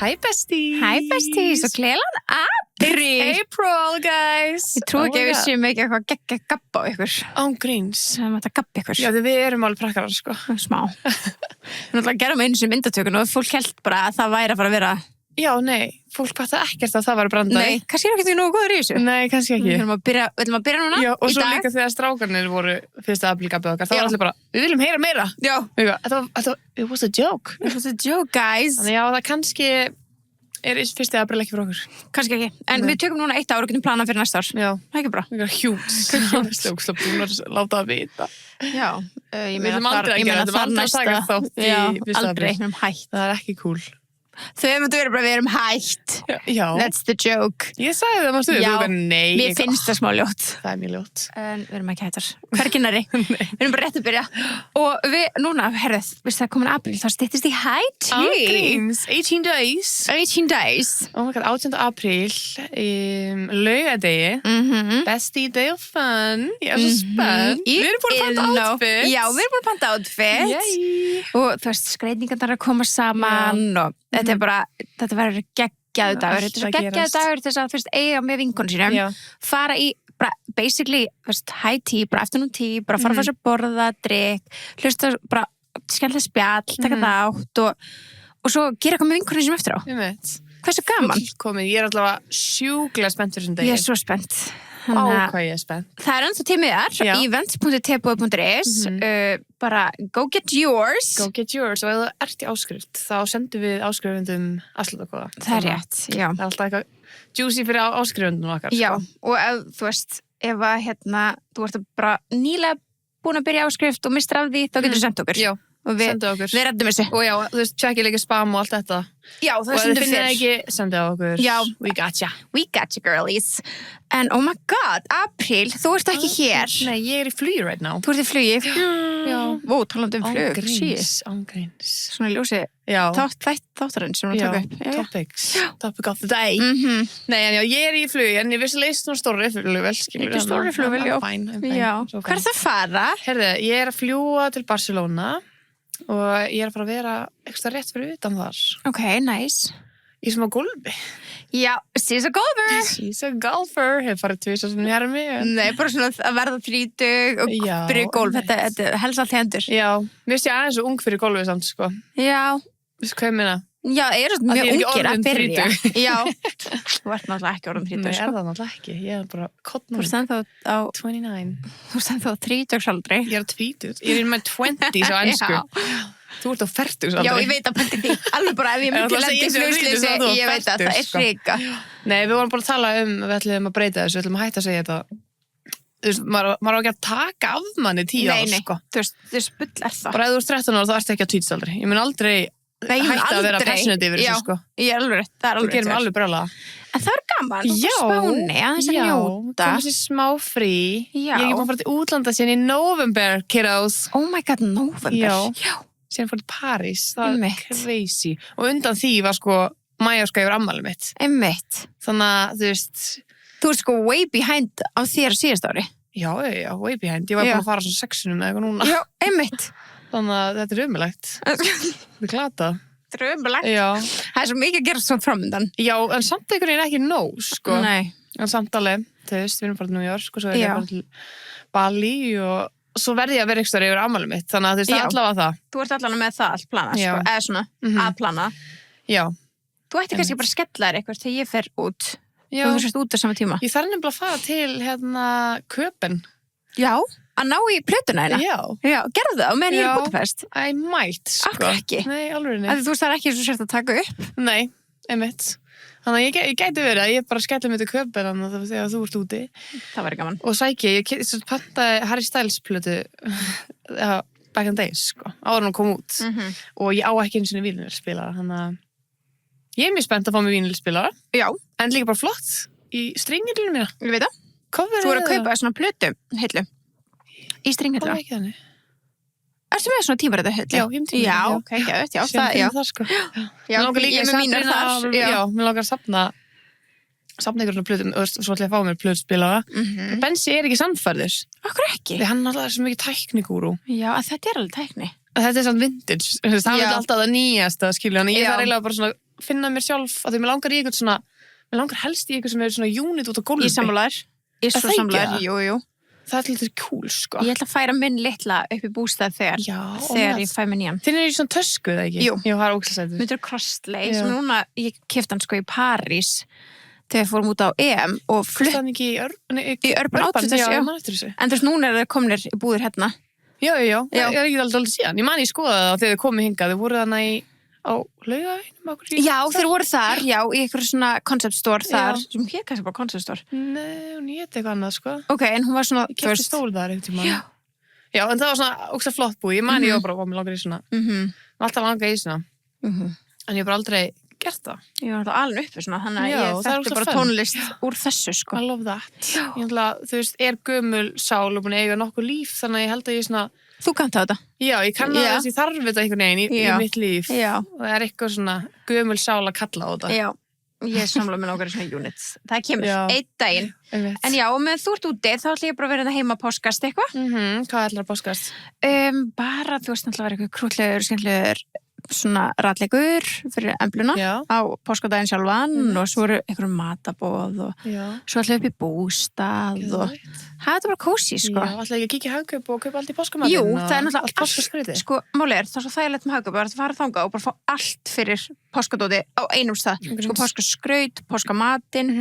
Hi besties. Hi besties og gleðilegan apríl. April guys. Ég trúi ekki að við séum ekki eitthvað geggja gabba á ykkur. Án gríns. Við erum að gabba ykkur. Já, því við erum alveg prakkarar, sko. Smá. Við náttúrulega gerum einu sem myndatökun og fólk held bara að það væri að fara að vera... Já, nei. Fólk fattaði ekkert að það var brandari. Nei, kannski er ekki nógu góður í þessu. Nei, kannski ekki. Við ætlum að byrja núna Já, og í svo dag. líka þegar strákarnir voru fyrsta aprílgabbið okkar, þá Já. var allir bara, við viljum heyra meira. Já. It was a joke. It was a joke, guys. Þannig já, það kannski er fyrsti apríl ekki fyrir okkur. Kannski ekki. En við tökum núna 1 ár og getum planað fyrir næsta ár. Já. Það er ekki bra. Það er hjúts. Stjóksla búin að láta það vita. Já. Ég Við ætlum aldrei að gera þetta, við ætlum aldrei að taka þátt í fyrsta aldrei, apríl. við erum hætt. Það er ekki cool. Þau myndu verið bara, við erum hætt. Já. That's the joke. Ég sagði það, mástu, þú bara nei. Mér finnst það smá ljótt. Það er mjög ljótt. En við erum ekki hættar. Hvergi nærri. Við erum bara rétt að byrja. Og við, núna, herrið, það er komin apríl, þá styttist í high tea. Ángríms, 18 days. 18 days. Oh my god, 18. apríl, laugadegi, besti day of fun. Ég er svo spennt. Við erum búin að panta outfit. Já, við erum búin að panta outfit. Yay. Og þú veist, skreitingarnar að koma saman og þetta er bara, þetta verður geggjaðu dagur. Þetta er svo geggjaðu dagur til þess að fyrst eiga með vinkonum sínum. Já. Fara í, bara, basically, fyrst, high tea, bara afternoon tea, bara fara fyrst að borða, drikk, hlusta, bara skemmtilega spjall, taka þátt og svo gera eitthvað með vinkonum sínum eftir á. Ég veit. Hversu gaman? Komið, ég er allavega sjúklega spennt fyrir þessum degi. Ég er svo spennt. Ó, hvað ég er spennt. Það er ennþá tímið þar, events.tboð.is, bara go get yours. Go get yours, og ef þú ert í áskrift, þá sendum við áskrifundum afslutakóða. Það er rétt, já. Það er alltaf eitthvað juicy fyrir áskrifundum okkar. Já, sko. og ef, þú veist, ef að, þú ert bara nýlega búin að byrja áskrift og mistur af því, þá getur þú sendt okkur. Já. Og Sendu okkur. Við reddum þessu. Og já, þú veist, tjekkið líka spam og allt þetta. Já, það Og ef þið sendum finnið fyrr. ekki, sendið á okkur. Já. We got ya. We got you, girlies. En oh my god, apríl, þú ert ekki hér. Nei, ég er í flugi right now. Þú ert í flugi. Já. Ó, talandi flug. Ángríns. Svona ljósi Já. þáttarinn sem við Já, tökum upp. topics. Topic of the day. Nei, en já, ég er í flugi, en ég vissi leist svona stórri flugvel, skilur. Þetta er stórri flugvél, já. Fæn. Já. Hvað er það að fara? Herðu, ég er að fljúa til Barcelona og ég er að fara að vera eitthvað rétt fyrir utan þar. Ok, nice. Í smá gólfi. Já, she's a golfer. She's a golfer. Hef farið tvisvar sem ég er með. Nei, bara svona að verða 30 og Já, byrja í golf. einmitt. Þetta helst allt í hendur. Já, mér finnst ég aðeins svo ung fyrir golfið samt, sko. Já. Veistu hvað ég meina? Já, eru Að mjög ég er ekki ungir að orðin byrja. 30. Já. Þú ert náttúrulega ekki orðin 30, Nei, sko. er það náttúrulega ekki. Ég er bara Þú kottnum. ert ennþá á, 29. þú ert ennþá á 30-aldri. Ég er 20. Ég er in my 20s á ensku. Þú ert á 40s aldrei. Já, ég veit að pæti því. Alveg bara ef ég myndi ætla að lendi í segja þessu flugsleysi, að þú ég veit að það er sko. hrika. Nei, við vorum bara að tala við ætlum að breyta þessu, við ætlum að hætta að segja þetta. Þú veist, maður á ekki að taka af manni 10 ár, sko. Þú veist, þú veist, bull er það. Bara ef þú ert 13 ára, þá ert ekki á 20 aldrei. Ég mun aldrei hætta að vera passionate yfir þessu, sko. Ég er alveg rétt, það er Þú alveg gerir mig alveg brjála. En það er gaman, þú Já. spáni, aðeins að njóta. Komið sér smá frí. Já. Ég er ekki búin að fara til útlanda síðan í November, kiddos. Oh my god, November. Já. Síðan fór til París. Það er Einmitt. crazy. Og undan því var sko mæjarska yfir ammæli mitt. Einmitt. Þannig að, þú veist, Þú ert sko way behind á þér síðast ári. já, way behind. Ég var Já. búin að fara svo 6-unum eða eitthvað núna. Já, einmitt. Þannig að þetta er umulegt. Þetta er glata. Drömulegt. Já. Það er svo mikið að gera svona framöndan. Já, en samt einhvern veginn ekki nóg, sko. Nei. En samt alveg, þú veist, við erum bara til New York og svo er ég Já. bara til Bali og svo verði ég að vera ekstra yfir ammæli mitt. Þannig að þú veist, það Já. er allavega það. Þú ert allan með það allt planað, Já. sko. Eða svona, að plana. Já. Þú ætti kannski bara að skella þér eitthvað þegar ég fer út. Já. Þú sérst út á sama tíma. Ég þarf nefnilega að fara til, Köpen. Já. Að ná í plötuna hérna. Já. Já, gerðu það, og meðan ég er í Já. Budapest. I might, sko. Af hverju ekki? Nei, alveg Af nei. því þú veist það er ekki svo sért að taka upp. Nei, einmitt. Þannig að ég gæti verið að ég bara skelli mig til Köpen þannig að þegar þú ert úti. Það væri gaman. Og sæki, ég pantaði Harry Styles plötu back in the days, sko. Áður hún kom út. Og ég á ekki einu sinni vínilspilara, þannig að ég er mjög spennt að fá mig vínilspilara. Já, En líka bara flott í stringilinu mína. ég veit það. Coverið Þú voru að kaupa svona plötu, hillu. Í Það stringhillu. var ekki þannig. Ertu með svona tímaritið hillu? Já, ég er með tímaritið, Já, já. ok, geðvægt, já. Síðan Það, já. fyrir það, sko. Já, Mér langar líka ég er að með mínar þar. Já, mér langar að safna ykkur svona plötum, svo ætla ég að fá mér plötspilara. Bensi er ekki sannfærður. Akkur ekki? Því hann alltaf er svo mikið tæknigúrú. Já, að þetta er alveg tækni. Þetta er samt vintage. Það Já. er alltaf það nýjasta, skilja. Þannig ég Já. þarf eiginlega bara svona finna mér sjálf að því mér langar í eitthvað svona, mér langar helst í eitthvað sem er svona unit út á gólfi. Ég sammálaður. Ég Er svo það sammálaður. ekki Jú. Það er lítið cool, sko. Ég ætla að færa minn litla upp í bústað þegar ég fæ minn í hann. Þinn er í svona tösku, það ekki? Jú. Það er ógeðslega sætur. Myndur Crossley, sem núna, ég keypti hann sko í París þegar við fórum út á EM og Flutt hann ekki í Urban Outfitters, já. Man eftir þessu. En þú veist, núna er það komnir í búðir hérna. Já. Ég er ekki aldrei síðan. Ég man ég skoðaði það þegar þið komið hingað. Þið voru þarna á Laugaveginum. Já, þeir voru þar, í einhverju svona concept store þar, sem hér kannski bara concept store. Nei, hún hétt eitthvað annað, sko. Ok, en hún var svona, Ég keypti stól þar einhvern tímann. Já, en það var svona ógeðslega flott búð. Ég man ég var bara, mér langar í svona. Alltaf langar í svona. En ég hef bara aldrei gert það. Ég var alltaf alveg uppi svona, þannig að Já, ég það er þekkti ógeðslega bara fun. tónlist úr þessu, sko. I love that. Ég held að, þú veist, er gömul sál og búin að eiga nokkuð líf, þannig að ég held að ég svona, Þú kannt á þetta. já, ég kann að þess ég þarf þetta einhvern veginn í Já. mitt líf. Já. Og það er eitthvað svona gömul sál að kalla á þetta. Já, ég samla með nákvæmlega svona units. Það kemur Já. einn daginn. En já, og með þú ert úti, þá ætla ég bara að vera heima að páskast eitthvað. Hvað ætlar að páskast? Bara, þú veist, náttúrulega vera eitthvað krútlegur, skemmtlegur, svona ratleikur fyrir embluna Já. á páskadaginn sjálfan og svo eru einhverjum matabóð og Já. svo ætla upp í bústað og það er bara kósí, sko. Já, ætla ekki að kíkja í Hagkaup og kaupa allt í páskamatinn? Jú, það er náttúrulega allt páskaskrítið. sko, máli það er svo þægilegt með Hagkaup, að fara þangað og bara fá allt fyrir páskadóti á einum stað. Sko, páskaskraut, páskamatinn,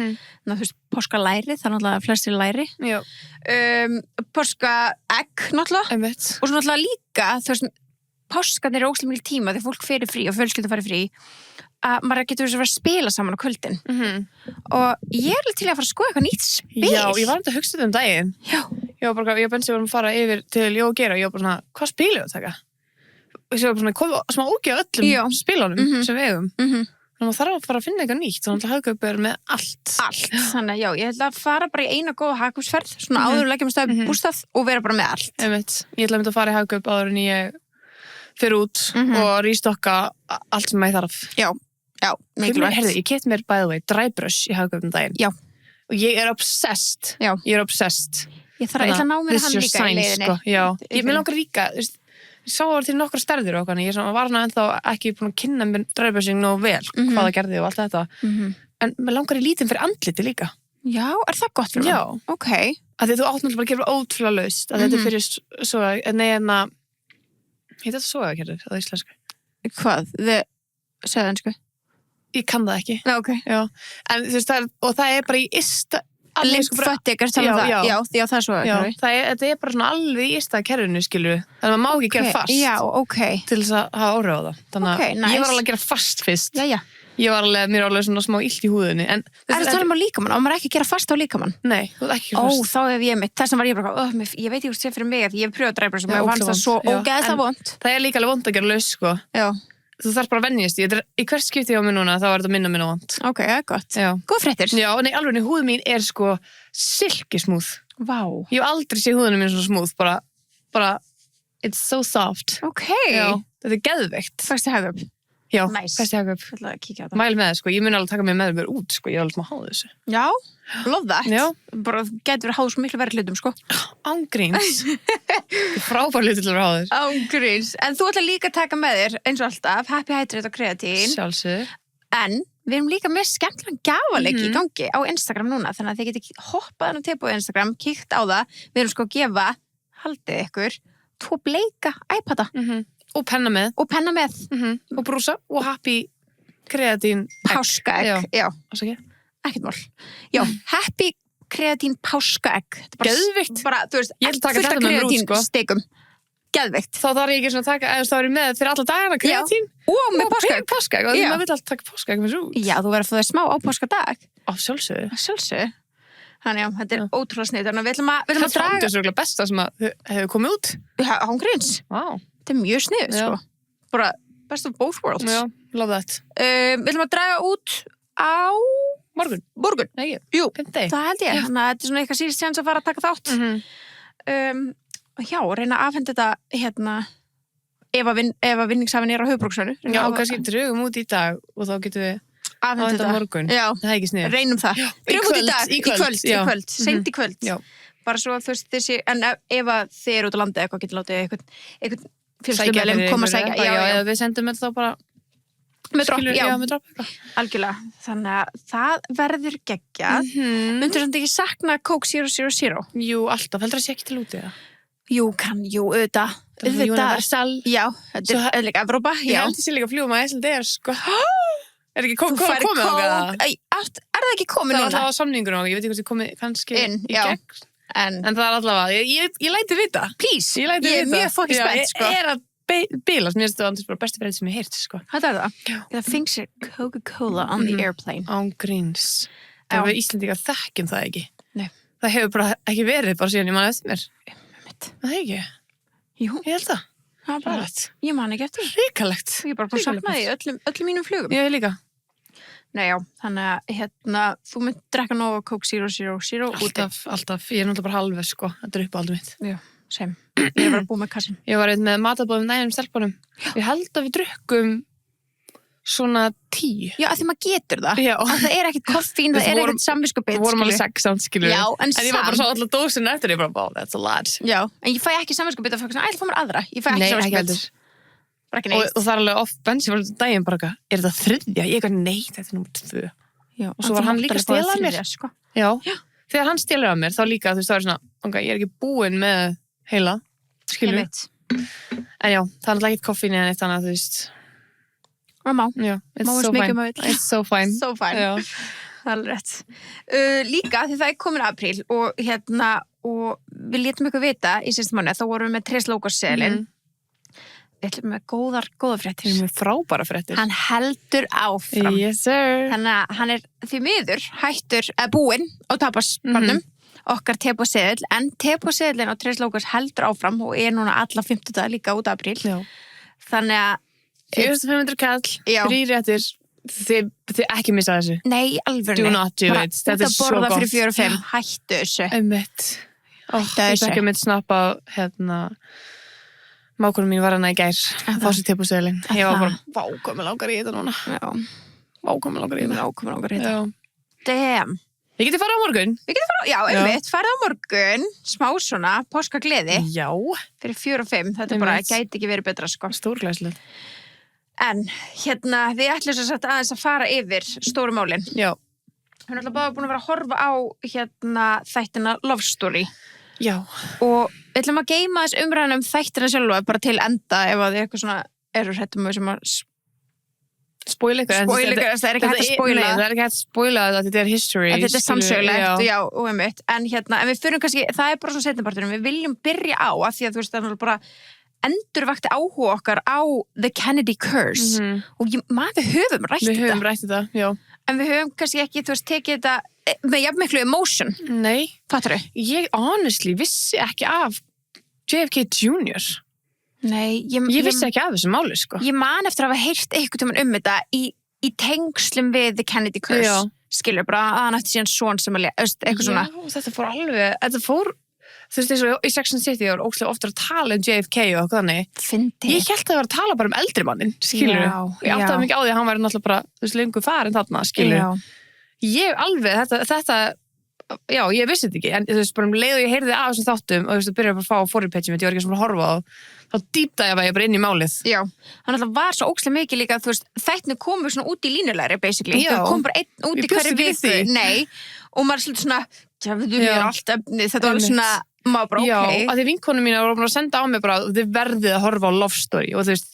þú veist, páskalæri, það er náttúrulega flestir læri. Já. Páskaegg, náttúrulega. Einmitt. Og svo náttúrulega líka, þú veist, páskarnir er óslega mikil tíma þegar fólk fyrir frí og fjölskylda fyrir frí að maður getur þess að vera að spila saman á kvöldin. Og ég er alveg til að fara að skoða eitthvað nýtt spil. Já, ég var þetta að hugsa þetta um daginn. Já. Ég og Bensi vorum að fara yfir til Jó og Geira og ég var bara svona, hvað spilum við að taka? Og ég var bara svona, komið smá ógeð á öllum spilunum sem við eigum. Þannig að maður þarf að fara að finna eitthvað nýtt, þannig að Hagkaup er með allt. Allt, þannig að já, ég ætla að fara bara í eina góða Hagkaupsferð, svona áður að leggja með stað bústað og vera bara með allt. Einmitt. Ég ætla að mynda að fara í Hagkaup áður en ég fyrir út og rýstokka allt sem ég þarf. Já, mikilvægt. Herðu, ég keypti mér, by the way, dræbröss í Hagkaup um daginn. Já. Og ég er obsessed. Já. Ég er obsessed. Ég ætla að ná mér hann líka í leiðinni. Sko. Já. Mér langar líka, þú veist, ég sá það til nokkra stærðir og okkur, ég var svona ennþá ekki búin að kynna mér dræbrössing nóg vel, hvað það gerði og allt þetta. En mér langar í lítinn fyrir andliti líka. Já, er það gott fyrir Já. hann? Ok. Að því þú átt náttúrulega bara að gera ótrúlega laust, að þetta er fyrir svo, heit þetta sogakerfið á íslensku? Hvað? Segðu ennsku? Ég kann það ekki. Já, ok. Já. En þú veist, það er bara í ysta... Lymfötik, er það um það? Já, það er svo. Já, þetta er bara svona alveg í ysta kerfinu, skilur. Þannig að maður má ekki gera fast. Já, ok. Til þess að hafa áhrif á það. Þannig að ég var alveg að gera fast fyrst. Já. Mér var alveg svona smá illt í húðinni. En það tala um á líkamann, og maður ekki að gera fast á líkamann? Nei, þú er ekki fast. Þá hef ég mitt. Þess að var ég bara, ég veit ekki hvað sé fyrir mig, ég hef pröfað að dræpa sem ég fannst það svo ógeðslega vont. Það er líka alveg vont að gera laus, sko. Já. Þú þarf bara að venjast í hvert skipti á mig núna, þá er þetta minna vont. Ok, gott. Já. Góð fréttir. Já, nei, alveg, húðin mín er sko silkismúð. Vá. Ég hef aldrei séð húðinu mín svona smúð, bara, it's so soft. Ok. Já, þetta er geðveikt. Fæstu Hagkaup. Já, nice. fæstu Hagkaup. Ég ætla að kíkja á það. Mæl með það, sko, ég mun alveg taka mig með mér út, sko, ég er alveg smá háð þessu. Já, love that. Já. Bara getur verið háð svo miklu verið hlutum, sko. Ángríns. Frábær hluti til að vera háður. Ángríns. En þú ætla líka að taka með þér, eins og alltaf, Happy Hydrate og Kreatín. Sjálfsög. En við erum líka með skemmtilegan gjafaleiki í gangi á Instagram núna, þannig að þið getið hoppað inn á tilboð Instagram, kíkt á það. Við erum sko að gefa, haldið ykkur, 2 bleika iPada. Og penna með. Og brúsa og Happy Kreatín Páskaegg. Já. Ekkert mál. Já, Happy Kreatín Páskaegg. Geðvikt. Bara, þú veist, ég vil taka þetta með mér út, sko. Stekum. Geðvikt. Þá þarf ég ekki svona að taka, eða þá er ég með fyrir alla dagana Kreatín. Og með páskaegg. Og því maður vil alltaf taka páskaegg með svo út. Já, þú verður að fá það smá á páskadag. Á sjálfsögðu. Þannig að þetta er ótrúlega snið. Þannig að við ætlum að draga... Það er svo besta sem hefur komið út. Ángríns. Wow. Þetta er mjög snið, sko. Bara best of both worlds. Já, love that. Við ætlum að draga út á... Morgun. Nei, jú, 5. það held ég. Þannig að þetta er svona eitthvað síðast séns að fara að taka þátt. Já, reyna að afhenda þetta ef að vinningshafinn er á höfuðbruksvæðinu. Já, og kannski drögum út í dag og þá getum við afhenda þetta morgun. Já, það er ekki snið. Reynum það. Drögum út í dag, í kvöld, seint í kvöld. Já. Bara svo að þú veist þessi, en ef að þið eru út á landi eitthvað getur látið eitthvað fjölskyldumælum koma að sækja. Já, eða við sendum þetta þá bara Með dropp, Skilur, já. með dropp eitthvað. Algjörlega, þannig að það verður geggjað. Myndir samt ekki sakna Coke 000? Jú, alltaf, heldur það sé ekki til úti það? Jú, auðvitað. Universal. Já, þetta er líka Evrópa, Ég já. held ég sé líka að fljúga með Icelandair, sko. Er ekki komið á það? Er það ekki komið Það núna? var alltaf á samningur og ég veit ekki hvort ég komið kannski Inn, í já. gegn. En það er allavega, ég læti vita. Please, Ég læti ég er vita. mjög fucking spennt, sko. Ég er að bílast, mér finnst það bara besti fyrir þetta sem ég heyrt, sko. Þetta er það. Já. Það thinks Coca-Cola on the airplane. Án gríns. Já. Það við Íslendingar þekkjum það ekki. Nei. Það hefur bara ekki verið bara síðan ég man eftir mér. Mitt. Það er ekki. Jú, Ég held það. það er bara Rétt. Ég man ekki eftir. Ríkalegt. Ég er bara búin að sakna því í öllum mínum flugum. Ég líka. Nei, já, þannig að þú mynd drekka nóg Coke 000 úti. Alltaf. Ég er náttúrulega bara halveg, sko. Þetta er uppáhaldið mitt. Já, sem. Ég er bara búin með kassin. Ég var með matabóðum nægum stelpunum. Ég held að við drukkum svona 10. Já, af því maður getur það. Já. Að það er ekkit koffín, það er ekkit samviskubit. Við vorum alveg 6 samt, skilur. Já, en ég var bara svo allar dósinu eftir, ég bara, wow, that's a lot. Já, en ég fæ ekki samviskubit að fá svona, ætla að fá mér aðra. Ég fæ ekki Nei, ekki samviskubit. heldur. Bara ekki Og neitt. það er alveg oft bensi var þetta daginn bara eitthvað, er þetta 3? Ég eitthvað, nei, þetta er númer 2. Já, Og svo var hann líka að stela mér. Sko. Já. Þegar hann stelur af mér, þá líka, þú veist, það er svona, ok, ég er ekki búin með heila, skilur. Einmitt. En já, það er alltaf ekkert koffín eða neitt annað, þú veist. Og má. Já, it's Má so eins mikið fine. maður vill. It's so fine. So fine. Já. Það er alveg rétt. Líka því það er komin apríl og og við létum ykkur vita í síðustu mánuði, þá vorum við með Tres Logos seðilinn. Við ætlum með góðar Það fréttir. er mjög frábæra fréttir. Hann heldur áfram. Yes, sir. Þannig að hann er því miður hættur, búinn á tapasbarnum, okkar tepóseðil, en tepóseðilinn á Tres Logos heldur áfram og er núna alla 50 dagar líka út apríl. Já. Þannig að 4500 kall, Já. 3 réttir, þið ekki missa þessu. nei, alveg Do not do it. Þetta er svo borða gott. fyrir 4 og 5, hættu þessu. Einmitt. Ég þessu. fekk einmitt snappa mákunum mín var hana í gær þá sér tippuseðilinn. Ég var bara, vá, hvað mig langar í þetta núna. Já, Vá, hvað mig langar í þetta. ákomur langar þetta. Já. Damn. Ég geti farið á morgun. Já, einmitt, farið á morgun, smá svona, páskagleði, Já. fyrir 4 og 5, þetta er bara, Einmitt. gæti ekki verið betra, sko. Stórglæslegt. En, við ætlum svo sagt aðeins að fara yfir stóru málin. Já. Við erum alltaf báða búin að vera að horfa á, þættina Love Story. Já. Og við ætlum að geyma þess umræðan þættina sjálfa bara til enda ef að þið eitthvað svona eru hrættum sem að Spoila ykkur. það er ekki hægt að spoila. Nei, það er ekki hægt að spoila þetta, þetta er history. Þetta er sannsögulegt, Já. já, og einmitt. En en við fyrir kannski, það er bara svona setnapartunum, við viljum byrja á, af því að þú veist, það er bara endurvakti áhuga okkar á The Kennedy Curse. Og við höfum rætt Við höfum þetta. rætt þetta, já. En við höfum kannski ekki, þú veist, tekið þetta með jafn miklu emotion. Nei. Fattar þau? Ég honestly vissi ekki af JFK Jr. Nei, Ég vissi ekki af þessu máli, sko. Ég man eftir að hafa heyrt einhvern tímann þetta í tengslum við The Kennedy Curse. Já. Skilur bara að hann eftir síðan son sem að eitthvað svona. Já, þetta fór alveg, þú veist, eins og í Sex and the City, ég var óslega oftar að tala um JFK og eitthvað þannig. Fyndi. Ég held að það var að tala bara um eldri mannin, skilur. Já, Ég áttaði já. mikið á því að hann væri náttúrulega bara, þú veist, lengur farin þarna, skilur. Já. Ég alveg, þetta, já, ég vissi þetta ekki, en þú veist, bara um leið og ég heyrði af þessum þáttum og þú veist, að byrja bara að fá á forripatchum, ég var ekki svona að horfa á, þá dýptaði ég bara inn í málið. Já, hann alltaf var svo ókslega mikið líka, þú veist, þættinu komu svona út í línulegri, basically. Já. Það kom bara einn út Ég í bjóst hverju ekki við viku. því. Nei, og maður er svolítið svona, við mér allt efni, þetta var alveg Einmitt. svona, maður bara, Já, ok. að því vinkonum mína voru bara að senda á mig bara, þið verðið að horfa á Love Story og þú veist,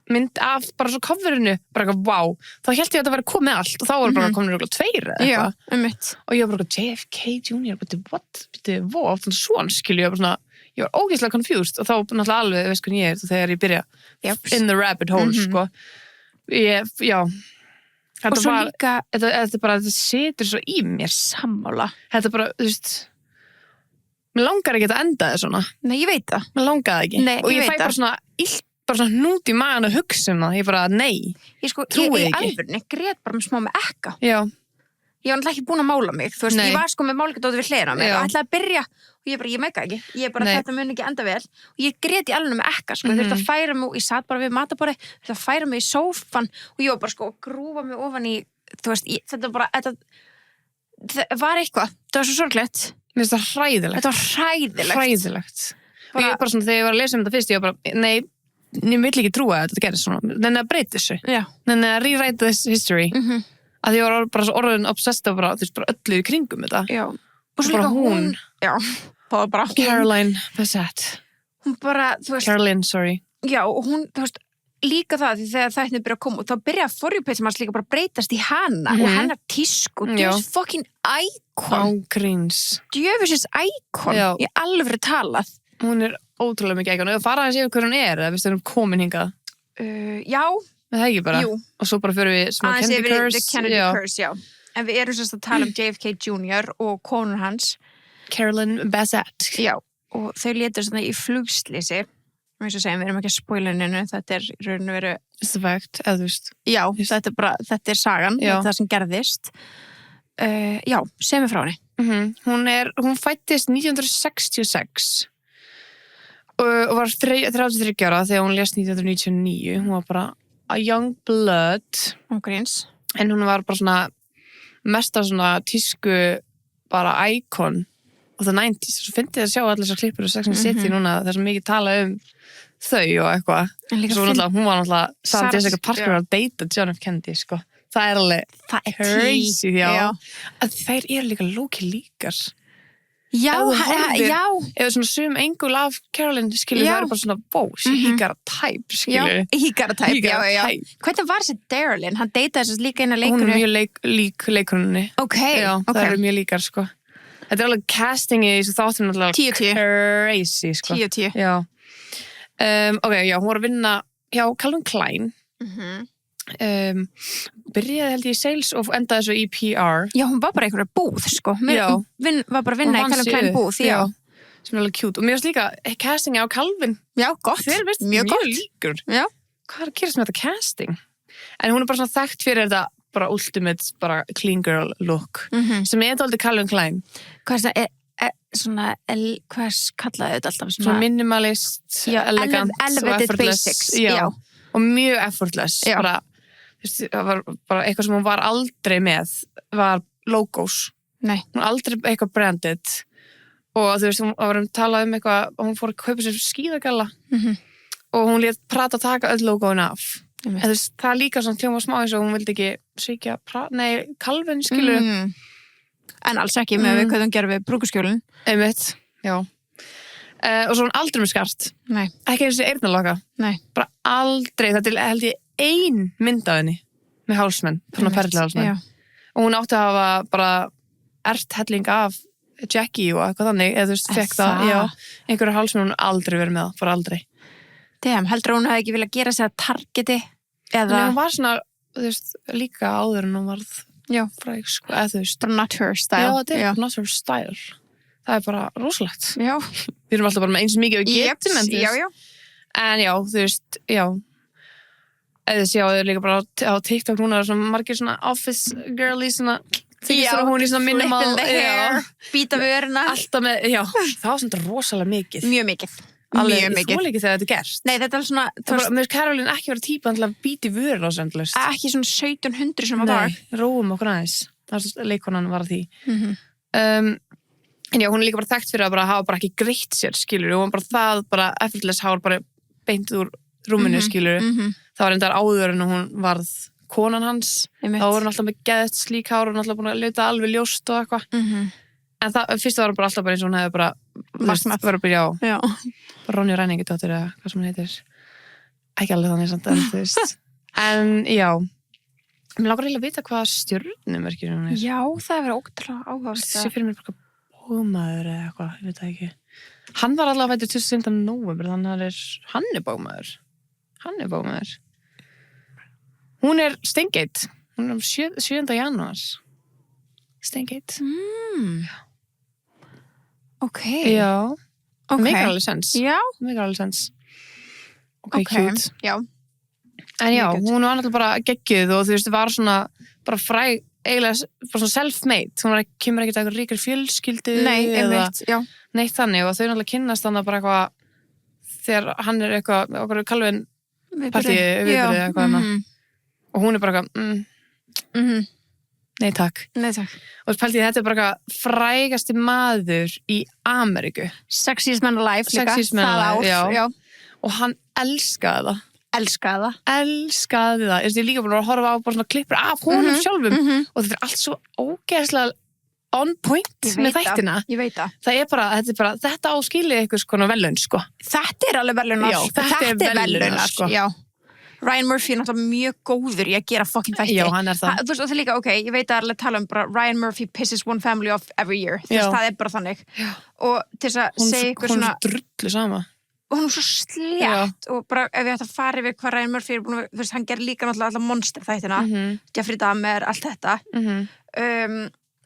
mynd af bara svo coverinu, bara eitthvað, wow, þá held ég að þetta væri komið allt og þá voru bara komin eitthvað 2 eða Já, eitthvað. einmitt. Og ég var bara JFK Jr. What? Þannig svona skilju, ég var ógeðslega confused og þá náttúrulega alveg, veist hvernig ég er þegar ég byrja in the rabbit hole, sko. Já. Og svo líka, Þetta bara, þetta situr svo í mér. sammála. Þetta bara, þú veist, mér langar ekki að enda það svona. Nei, ég veit það. Mér langaði ekki. Nei, og ég ég veit fæ bara það. svona bara svona hnút í magan að hugsa um það. Ég bara, nei. Ég sko, Trúi ég ekki. alvörni grét bara með smá með ekka. Já. Ég var náttúrulega ekki búin að mála mig, þú veist, Nei. ég var sko með málgættóti við hliðina á mér Já. og ætlaði að byrja og ég meika ekki, ég bara Nei. þetta mun ekki enda vel og ég grét í alveg með ekka, sko, þurfti að færa mig, ég satt bara við mataborði, þurfti að færa mig í sófan og ég var bara sko að grúfa mig ofan í, þú veist, þetta var eitthvað, þetta var svo sorglegt, Mér finnst það hræðilegt. þetta var hræðilegt. Hræðilegt. Og ég bara svona, þegar ég var að lesa um þetta fyrst, ég var bara, nei, ég vil ekki trúa að þetta gerist svona, nenni að breyta þessu nenni að rewrite this history að ég var bara svo orðin obsessed af bara, bara öllu í kringum þetta og svo líka hún það var bara Caroline Bessette hún bara, Caroline, sorry já, og hún, líka það því þegar þættin byrja að koma og þá byrja For You page líka bara breytast í hana og hennar tísku, djöfis fucking icon ágríns djöfisins icon, ég alveg talað hún ótrúlega mikið icon og fara að sé hver hún eða við erum komin hingað já, það ekki bara og svo bara fyrir við smá Kennedy Curse Kennedy Curse, já en við erum sérst að tala JFK Jr. og konur hans Caroline Bessette já, og þau létur svona í flugslýsi og eins og segjum, við erum ekki að spoila hennu þetta er raun og veru fact, eða þú veist já, þetta er sagan, það sem gerðist já, segum við frá henni hún fættist 1966 og var 33 ára þegar hún lést 1999 hún var bara a young blood en hún var bara svona mesta svona tísku bara icon of the 90s og svo fyndi ég að sjá allir þessar klippur og Sex and the City núna þar sem mikið tala þau og eitthvað svo hún var náttúrulega Sarah Jessica Parker að deyta John F. Kennedy sko. það er alveg crazy að þær eru líka low-key líkar eða svona sum engul af Caroline skilur það er bara svona he got a type skilur he got a type, já hvernig var þessi Daryl hann deytaði þess líka inn að leikunni hún er mjög lík leikunni það eru mjög líkar sko þetta er alveg castingi í þessu þáttum náttúrulega crazy sko 10-10 ok, já, hún var að vinna hjá Calvin Klein byrjaði held ég í sales og endaði svo í PR já, hún var bara einhverja búð sko var bara að vinna í Calvin Klein búð já, sem er alveg cute og mér finnst líka castingi á Calvin já, gott, mjög líkur já. Hvað er að gerast með þetta casting en hún er bara svona þekkt fyrir þetta bara ultimate, bara clean girl look sem er aldrei Calvin Klein hvað er það, svona hvað kallaði þetta alltaf svona minimalist, elegant elevated basics og mjög effortless bara, það var bara eitthvað sem hún var aldrei með var logos hún var aldrei eitthvað branded og þú veist, hún var talað eitthvað og hún fór að kaupa sér skíðagalla og hún lét Prada taka öll logoin af það er líka svona hljóma smá eins og hún vildi ekki svíkja Calvin skilur en alls ekki með við hvað hún gerði við brúkuskjólinn einmitt, já og svo hún aldrei með skart ekki eins og eyrnaloka bara aldrei, þetta er held ég ein mynd af henni með hálsmenn, svona perlihálsmenn og hún átti að hafa bara helling af Jackie og eitthvað þannig eða þú veist, fekk það einhverja hálsmenn hún aldrei verið með það, bara aldrei heldur hún hefði ekki viljað gera sig að targeti eða hún var svona, þú veist, líka áður en hún varð fræg, sko, eða þú veist bara not her style þetta er not her style það er bara rosalegt við erum alltaf bara með eins og mikið og getum en já, þú veist, eða sjáðu líka bara á TikTok núna svona margir svona office girlies svona þykist hún í svona minimal býta vöruna alltaf með, það var svona rosalega mikið mjög mikið alveg þóleikið þegar þetta er gerst nei, þetta er svona mér Caroline ekki verið típan til að býti vörun á sendlust ekki svona 1700 sem að dag róum okkur aðeins leikonan var að því en já, hún er líka bara þekkt fyrir að bara hafa bara ekki greitt sér skilur og hún bara það bara eftirlega hár bara beint úr rúminu skilur það var endar áður en hún varð konan hans þá var hún alltaf með geðt slík hár og hún alltaf búin að lauta alveg ljóst og eitthvað en það, fyrst var hún bara alltaf bara eins og hún hefði bara verið bara Ronja Ræningadóttir eða hvað sem hún heitir ekki alveg þannig samt en þú veist en já mér langar eiginlega að vita hvað stjörnumerkir hún er já, það er verið ótrúlega áhugavert sé fyrir mér bara bómaður eða eitthvað, ég veit það ekki hann var allavega fættur 27. nóvember þannig hann er bómaður hún er Steingate hún er 7. janúar Steingate ok meikar alveg sens ok, cute en já, hún var náttúrulega bara geggjuð og þú veist, var svona bara fræg, eiginlega bara svona self-made hún kemur ekkert eitthvað ríkar fjölskyldu neitt þannig og þau náttúrulega kynnast þannig bara eitthvað þegar hann er eitthvað okkur Calvin partíi viðbyrðið eitthvað og hún er bara eitthvað nei takk og pælti þetta er bara frægasti maður í Ameríku Sexiest Man Alive líka Sexiest Man Alive, já og hann elskaði það. Elskaði það. Ég líka búin að horfa á bara svona klippur af honum sjálfum og þetta allt svo ógeðslega on point með þættina. Ég veit það. Þetta á skilið einhvers konar velun, sko. Þetta alveg velunar. Já, þetta er velunar, sko. Já. Ryan Murphy náttúrulega mjög góður í að gera fucking þætti. Já, hann það. Þú veist, og það líka, ég veit að alveg tala bara Ryan Murphy pisses one family off every year. Þú veist, það bara þannig. Já. Og til þess að segja ykkur svona... Hún drullu sama. Og hún svo slétt og bara ef ég ætti að fara yfir hvað Ryan Murphy búin að, þú veist, hann ger líka náttúrulega alla monster þættina. Jeffrey Dahmer, allt þetta.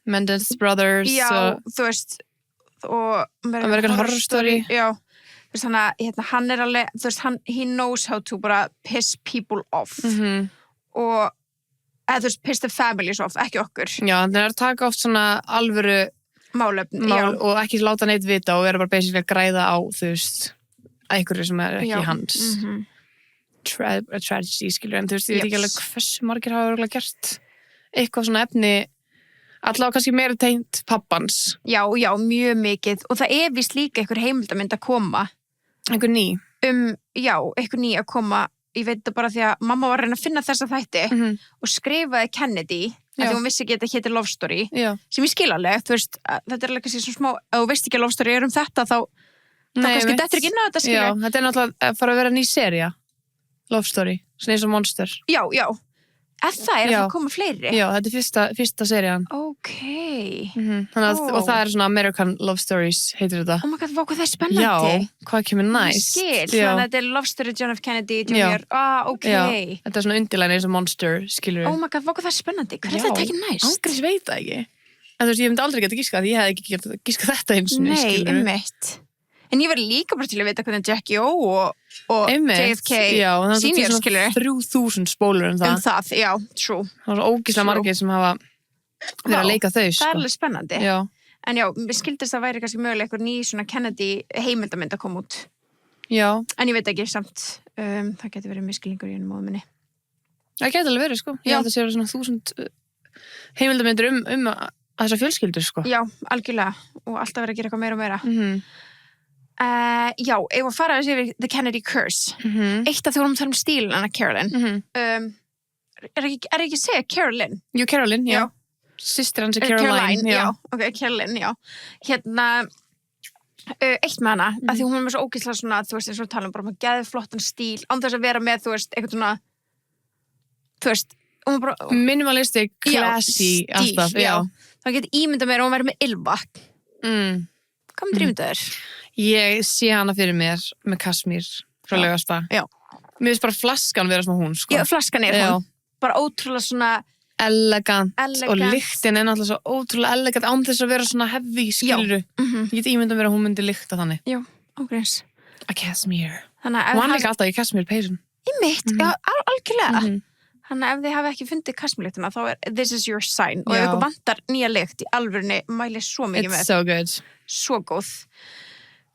Mendes Brothers. Já, þú veist, og... American Horror Story. Já. Þú veist, hann alveg, þú veist, he knows how to bara piss people off. Og, eða þú veist, piss the families off, ekki okkur. Já, hann að taka oft svona alvöru málefni, og ekki láta neitt vita og vera bara basically að græða á, þú veist, einhverju sem ekki hans. Tragedy, skilur, en þú veist, ég veit ekki alveg hversu margir hafa örugglega gert eitthvað svona efni allavega kannski meira tengt pappans. Já, mjög mikið. Og það vist líka einhver heimildamynd að koma. Einhver ný? Einhver ný að koma. Ég veit það bara því að mamma var að reyna að finna þessa þætti og skrifaði Kennedy, af því hún vissi ekki að þetta héti Love Story, sem ég skil alveg, þú veist, þetta alveg kannski svona smá, ef þú veist ekki að Love Story þetta, þá kannski dettur ekki inn á þetta, skilja. Já, þetta náttúrulega að fara að vera ný sería, Love Story, svona eins og Monster. Já. Það að koma fleiri? Já, þetta fyrsta serían. Ok. Og það svona American Love Stories, heitir þetta. Oh my god, hvað það spennandi. Já, hvað kemur næst. Skil, þannig að þetta Love Story John F. Kennedy Jr. Ok. Já, þetta svona undirlæni eins og Monster, skilur. Oh my god, hvað það spennandi. Hvað það tekið næst? Ángriðs veit það ekki. En þú veist, ég myndi aldrei geta giskað, ég hef ekki getað giskað þetta eins og skilur. Nei, einmitt. En ég verði líka bara til að vita hvernig Jackie O og JFK senior, skilur. 3000 spólur það. Það, já, true. Það var svo ógeðslega margir sem hafa verið að leika þau, sko. Það alveg spennandi. Já. En já, mér skildist að væri kannski mögulega einhver ný svona Kennedy heimildamynd að koma út. Já. En ég veit ekki samt, það getur verið miskilningur í einum móðu minni. Það getur alveg verið, sko. Já, það séu svona 1000 heimildamyndir þessar fjölskyldur, sko. Já, algjörlega. Og alltaf verið að gera eitthvað meira og meira. Já, ef að fara að segja The Kennedy Curse. Eitt af því vorum að tala stílinn hana Carolyn. Er ekki að segja Carolyn? Jú, Carolyn, já. Systir hans er Caroline. Já, ok, Carolyn, já. Eitt með hana, að því hún er með svo ógeðslega svona, þú veist, eins og tala bara geðflottan stíl, án þess að vera með, þú veist, eitthvað svona, þú veist, hún bara... Minimalistic, classy, alltaf, já. Það getur ímyndað mér og hún verið með ylvatn. Hvað myndir ímyndað þér? Ég sé hana fyrir mér með Kashmir frá Laugardal. Já. Mér finnst bara flaskan vera svona hún, sko. Já, flaskan hún. Bara ótrúlega svona... Elegant. Og lyktin náttúrulega svo ótrúlega elegant án þess að vera svona heavy, skiluru. Ég get ímyndað mér að hún myndi lykta þannig. Já, ágreins. A Kashmir. Hún var líka alltaf í Kashmir peysun. Í mitt, já, algjörlega. Þannig að ef þið hafi ekki fundið Kashmir-lyktina, þá this is your sign. Og ef ykkur vantar nýja lykt í alvörunni, mæli svo mikið með. It's so good. Svo góð.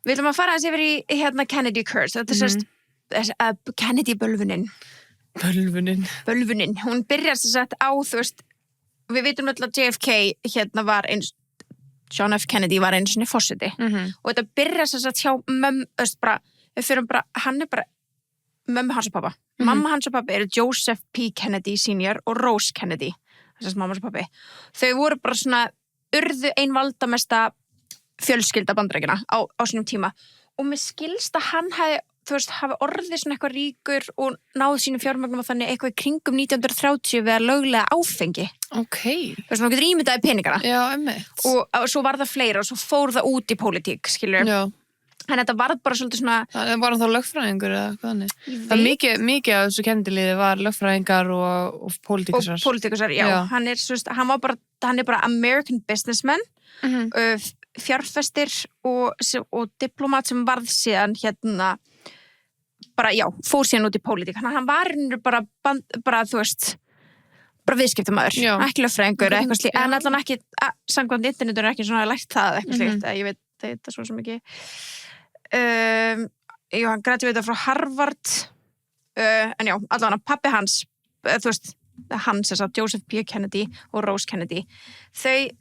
Við ætlum að fara aðeins yfir í Kennedy Curse. Þetta er Kennedy-bölvunin. Bölvunin. Hún byrjar sem sagt á, þú veist, við vitum öll að JFK var eins, John F. Kennedy var eins og forseti. Og þetta byrjar sem sagt hjá við fyrir bara, hann er bara mömmu hans og pappa. Mamma hans og pappi eru Joseph P. Kennedy Sr. og Rose Kennedy. Þess að mamma hans og pappi. Þau voru bara svona, urðu ein valdamesta fjölskylda Bandaríkjanna á sínum tíma. Og mér skilst að hann hafi orðið svona eitthvað ríkur og náði sínum fjármögnum og þannig eitthvað í kringum 1930 við að löglega áfengi. Ok. Þú veist, hann getur ímyndaði peningana. Já, einmitt. Og svo var það fleira og svo fór það út í pólitík, skilur. Já. Þannig að þetta var bara svolítið svona... Það var hann þá lögfræðingur eða hvað þannig? Það mikið af þessu Kennedy-liði var lögfræðingar og pólitíkusar. Og pólitíkusar, já. Hann er bara American businessman, fjárfestir og diplomat sem varð síðan fór síðan út í pólitík. Hann var bara þú veist, bara viðskiptamaður, ekki lögfræðingur eða eitthvað slíkt, en allan ekki, samkvæmt internetur er ekki svona lært það eitthvað slíkt, ég veit þetta svo sem ekki. Hann graduated frá Harvard, en já, allan pappi hans, þú veist, Joseph P. Kennedy og Rose Kennedy, þau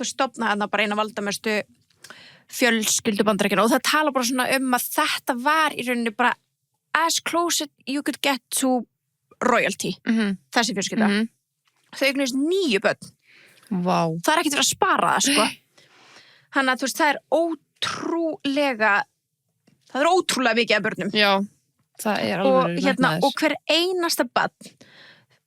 stofnaði hann bara eina valdamestu fjölskyldu Bandaríkjanna og það tala bara svona að þetta var í rauninni bara as close as you could get to royalty, þessi fjölskylda. Þau eignuðust 9 börn. Vá. Það ekkert verið að spara það, sko. Þannig að, þú veist, það er ótrúlega mikið af börnum. Já, það er alveg og hver einasta barn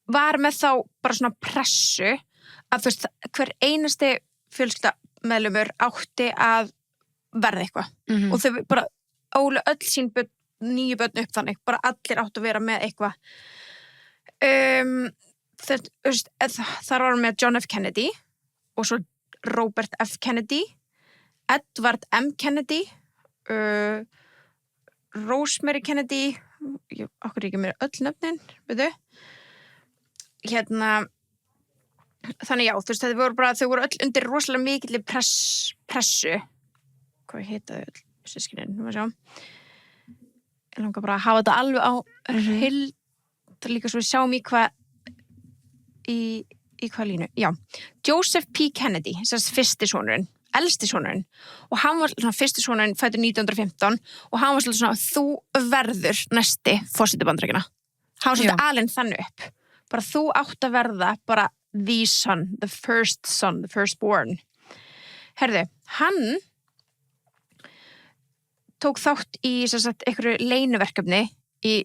var með þá bara svona pressu að, þú veist, hver einasti fjölskyldameðlumur átti að verða eitthvað. Og þau bara ólu öll sín 9 börn upp þannig, bara allir áttu að vera með eitthvað. Þar var með John F. Kennedy og svo Robert F. Kennedy, Edward M. Kennedy, Rosemary Kennedy, okkur ekki mér öll nöfnin, veitu. Þannig já, þú veist, þau voru öll undir rosalega mikilli pressu. Hvað heita þau öll, systkinin, nú maður sjá. Ég langar bara að hafa þetta alveg á hild, líka svo við sjáum í hvað línu. Já, Joseph P. Kennedy, þess fyrsti sonurinn, elsti sonurinn, og hann var svona fyrsti sonurinn fæddur 1915 og hann var svona þú verður næsti forseti Bandaríkjanna. Hann var svona alinn þannig upp. Bara þú átt að verða bara the son, the firstborn. Herðu, hann tók þátt í einhverju leyniverkefni í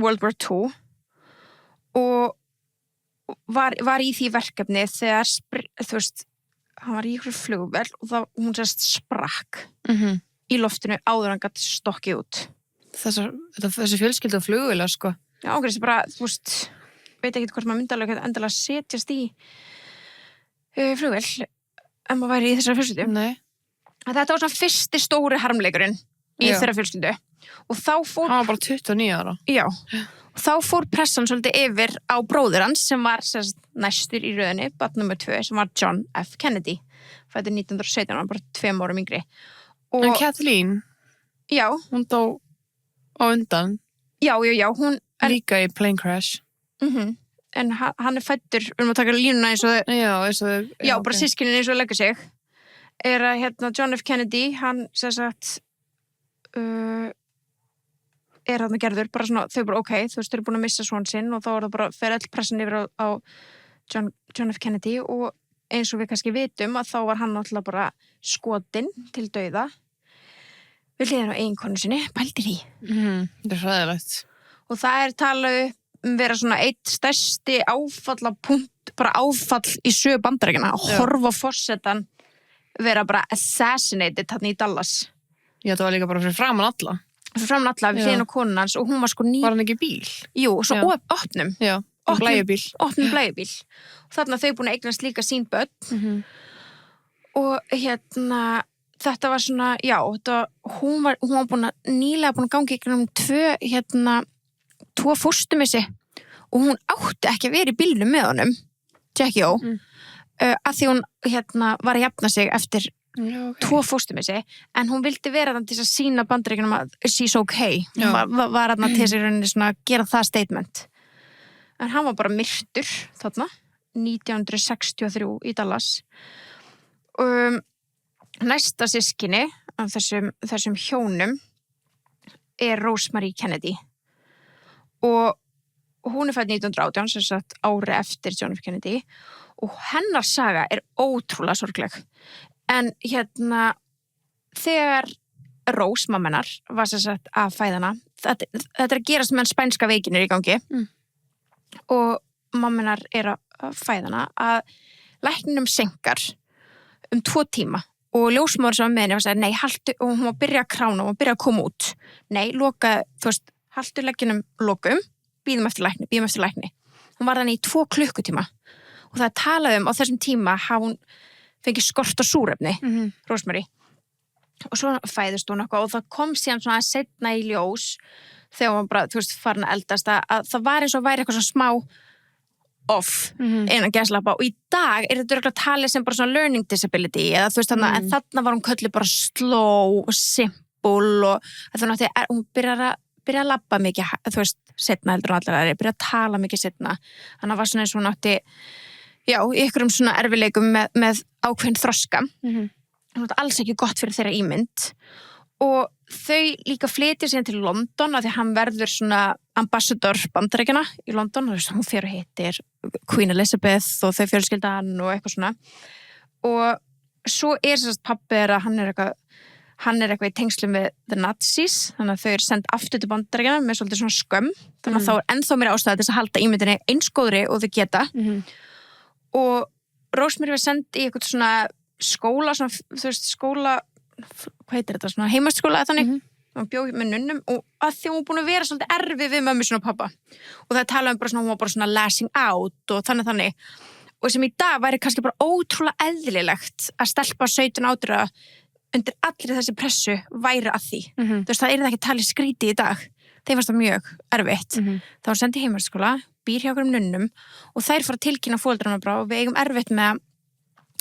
World War II og var í því verkefni þegar, þú veist, hann var í einhverju flugvél og hún sprakk í loftinu áður hann gat stokkið út. Þessi fjölskylda og flugvélar, sko. Já, ángriðs bara, þú veist, veit ekki hvort maður myndi alveg endilega setjast í flugvél ef maður væri í þessari fjölskyldu. Nei. Þetta var svona fyrsti stóri harmleikurinn í þeirra fjölskyldu. Og þá fór... Hann var bara 29 ára. Já. Og þá fór pressan svolítið yfir á bróður hans sem var næstur í röðinni, barn nummer 2, sem var John F. Kennedy. Fæddur 1917, hann var bara 2 árum yngri. Og... En Kathleen? Já. Hún dó á undan? Já, hún... Líka í plane crash? En hann fæddur, við erum að taka línuna eins og þau... Já, eins og þau... Já, bara systkinin eins og leggur sig. Að John F. Kennedy, hann hann gerður, bara svona, þau bara ok, þú veist, þau eru búin að missa son sinn og þá það bara, fer öll pressan yfir á John F. Kennedy og eins og við kannski vitum að þá var hann náttúrulega bara skotinn til dauða við hliðina á eiginkonu sinni, pældir í. Það er hræðilegt. Og það talað vera svona eitt stærsti áfallapunkt, bara áfall í sögu Bandaríkjanna, að horfa forsetan vera bara assassinated þarna í Dallas. Já, það var líka bara fyrir framan alla. Fyrir framan alla við hliðina á konun hans og hún var sko Var hann ekki bíl? Jú, svo opnum. Já, blæjubíl. Opnum blæjubíl. Og þarna þau búin að eignast líka sín börn. Og þetta var svona, já, hún var nýlega búin að gangi ykkur 2 fóstumissi og hún átti ekki að vera í bílnum með honum, Jackie O, að því hún var að jafna sig eftir 2 fóstumissi, en hún vildi vera þannig til að sína Bandaríkjunum að she's okay. Hún var þarna til þess að gera það statement. En hann var bara myrtur þarna, 1963 í Dallas. Næsta systkini af þessum hjónum er Rosemary Kennedy og hún er fædd 1918, sem sagt ári eftir John F. Kennedy og hennar saga er ótrúlega sorgleg. En þegar Rose, mammenar, var sem sagt að fæðana, þetta er að gerast meðan spænska veikin er í gangi og mammenar er að fæðana að lækninum senkar 2 tíma og ljósmóður sem var með henni var að segja, nei, haltu, og hún var að byrja að krána, hún var að byrja að koma út. Nei, loka, þú veist, haltu legginum lokum, bíðum eftir lækni. Hún var þannig í 2 klukkutíma og það talaði á þessum tíma hafa hún fengið skort á súrefni, Rosemary. Og svo fæðist hún eitthvað og það kom síðan svona seinna í ljós þegar hún bara, þú veist, farin að eldast að það var eins og væri eitthvað svona smá off innan gæslappa og í dag er þetta örugglega talið sem bara svona learning disability eða þú veist en þarna var hún kölluð bara slow og simple og þannig að hún byrjar að labba mikið, þú veist, seinna heldur hún allir aðri, byrja að tala mikið seinna. Þannig að var svona eins og hún átti, já, í einhverjum svona erfileikum með ákveðin þroska. Hún átti alls ekki gott fyrir þeirra ímynd og þau líka flytja síðan til London af því hann verður svona ambassador Bandaríkjanna í London og hún fer og hittir Queen Elizabeth og þau fjölskyldan og eitthvað svona og svo sérst pabbi að hann er eitthvað í tengslum við the Nazis þannig að þau eru sendt aftur til Bandaríkjanna með svolítið svona skömm þannig að þá er ennþá meira ástæða til þess að halda ímyndinni eins góðri og þau geta og Rosemary var send í eitthvað svona skóla svona, þú veist, skóla hvað heitir þetta, svona heimaskóla eða þannig hún bjóð með nunnum og að því hún var búin að vera svolítið erfið við mömmu sinni og pappa og það talaði bara svona, hún var bara svona lashing out og þannig og sem í dag væri kannski bara ótrúlega eðlilegt að stelpa 17 ára undir allri þessi pressu væri að því þú veist, það ekki talið skrítið í dag þeim fannst það mjög erfitt þá hún sendi heimaskóla, býr hjá okkur nunnum og þær fara að tilkynna foreldranna bara og við eigum erfitt með að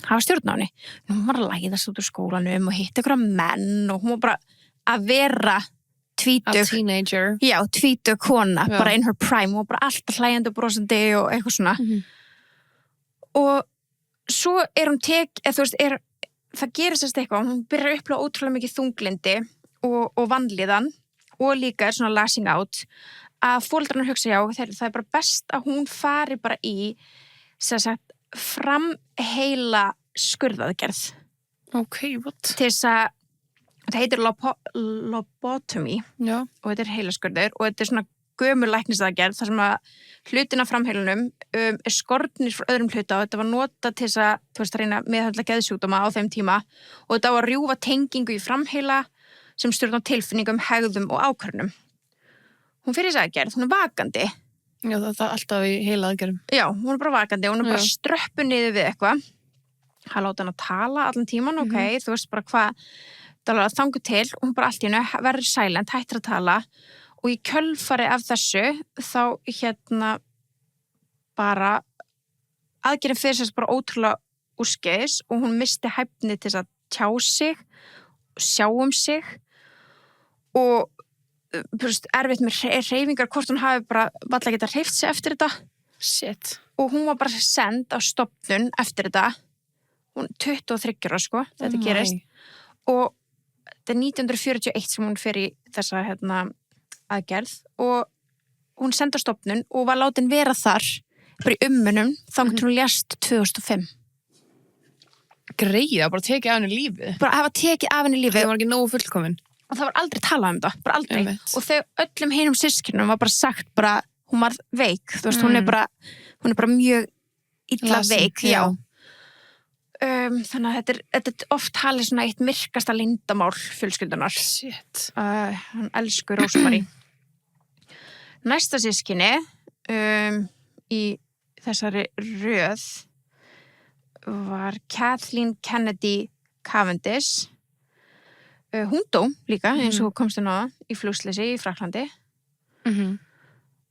hafa stjórn á henni. Hún var að læðast út úr skólanum og hitta ykkur menn og hún var bara að vera tvítug. A teenager. Já, tvítug kona, bara in her prime og bara alltaf hlæjandi og brosandi og eitthvað svona. Og svo hún þú veist, það gerist þess eitthvað, hún byrjar að upplifa ótrúlega mikið þunglindi og vanlíðan og líka svona lashing out að foreldrarnir hugsa já, það bara best að hún fari bara í sem sagt framheila skurðaðgerð. Ok, what? Til þess að það heitir lobotomy og þetta heilaskurður og þetta svona gömul læknisaðgerð þar sem að hlutina framheilunum skornir frá öðrum hluta og þetta var notað til þess að þú veist að reyna meðhöndla geðsjúkdóma á þeim tíma og þetta var að rjúfa tengingu í framheila sem stjórnar tilfinningum, hegðum og ákvörðunum. Hún fyrir þess aðgerð, hún vakandi. Já, það er alltaf í heila aðgerðum. Já, hún bara vakandi, hún bara ströppu niður við eitthvað. Hann láta hann að tala allan tíman, ok, þú veist bara hvað, það er að þangu til, og hún bara allt í hennu verður silent, hættir að tala, og í kjölfari af þessu, þá bara, aðgerðin fyrir þess bara ótrúlega úrskeiðis, og hún misti hæfni til að tjá sig, sjá sig, og erfitt með hreyfingar hvort hún hafi bara varla geta hreyft sig eftir þetta. Shit. Og hún var bara send á stofnun eftir þetta. Hún 23 ára sko, þetta gerist. Og þetta 1941 sem hún fer í þessa aðgerð og hún send á stofnun og var látin vera þar bara í ummunum þangað til hún lést 2005. Greið, bara tekið af henni lífið. Bara hafa tekið af henni lífið. Það var ekki nógu fullkomin. Og það var aldrei talað um það, bara aldrei. Og þegar öllum hinum systkinum var bara sagt bara, hún var veik, þú veist, hún er bara mjög illa veik, já. Þannig að þetta er oft talið svona eitt myrkasta leyndamál fjölskyldunar. Shit. Hann elskur Rosemary. Næsta systkini í þessari röð var Kathleen Kennedy Cavendish. Hún dó líka, eins og komst hún á í flugsleysi í Fraklandi.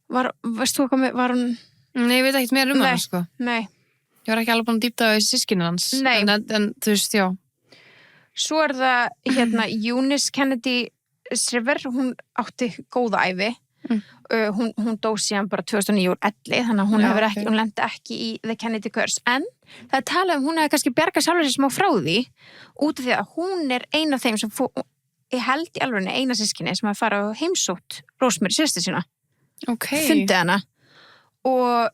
Veist þú hvað var hún? Nei, ég veit ekkert meira um hana, sko. Nei. Ég var ekki alveg búin að dýpta á þessi systkinin hans. Nei. En þú veist, já. Svo það, Eunice Kennedy Shriver, hún átti góða ævi. Hún dó síðan bara 2009 úr elli, þannig að hún lendi ekki í The Kennedy Curse, en það talað hún hefði kannski bjargað sjálfur sér smá frá því út af því að hún er ein af þeim sem ég held í alveg eina systkini sem hafa farið á heimsótt Rosemary systur sína fundið hana og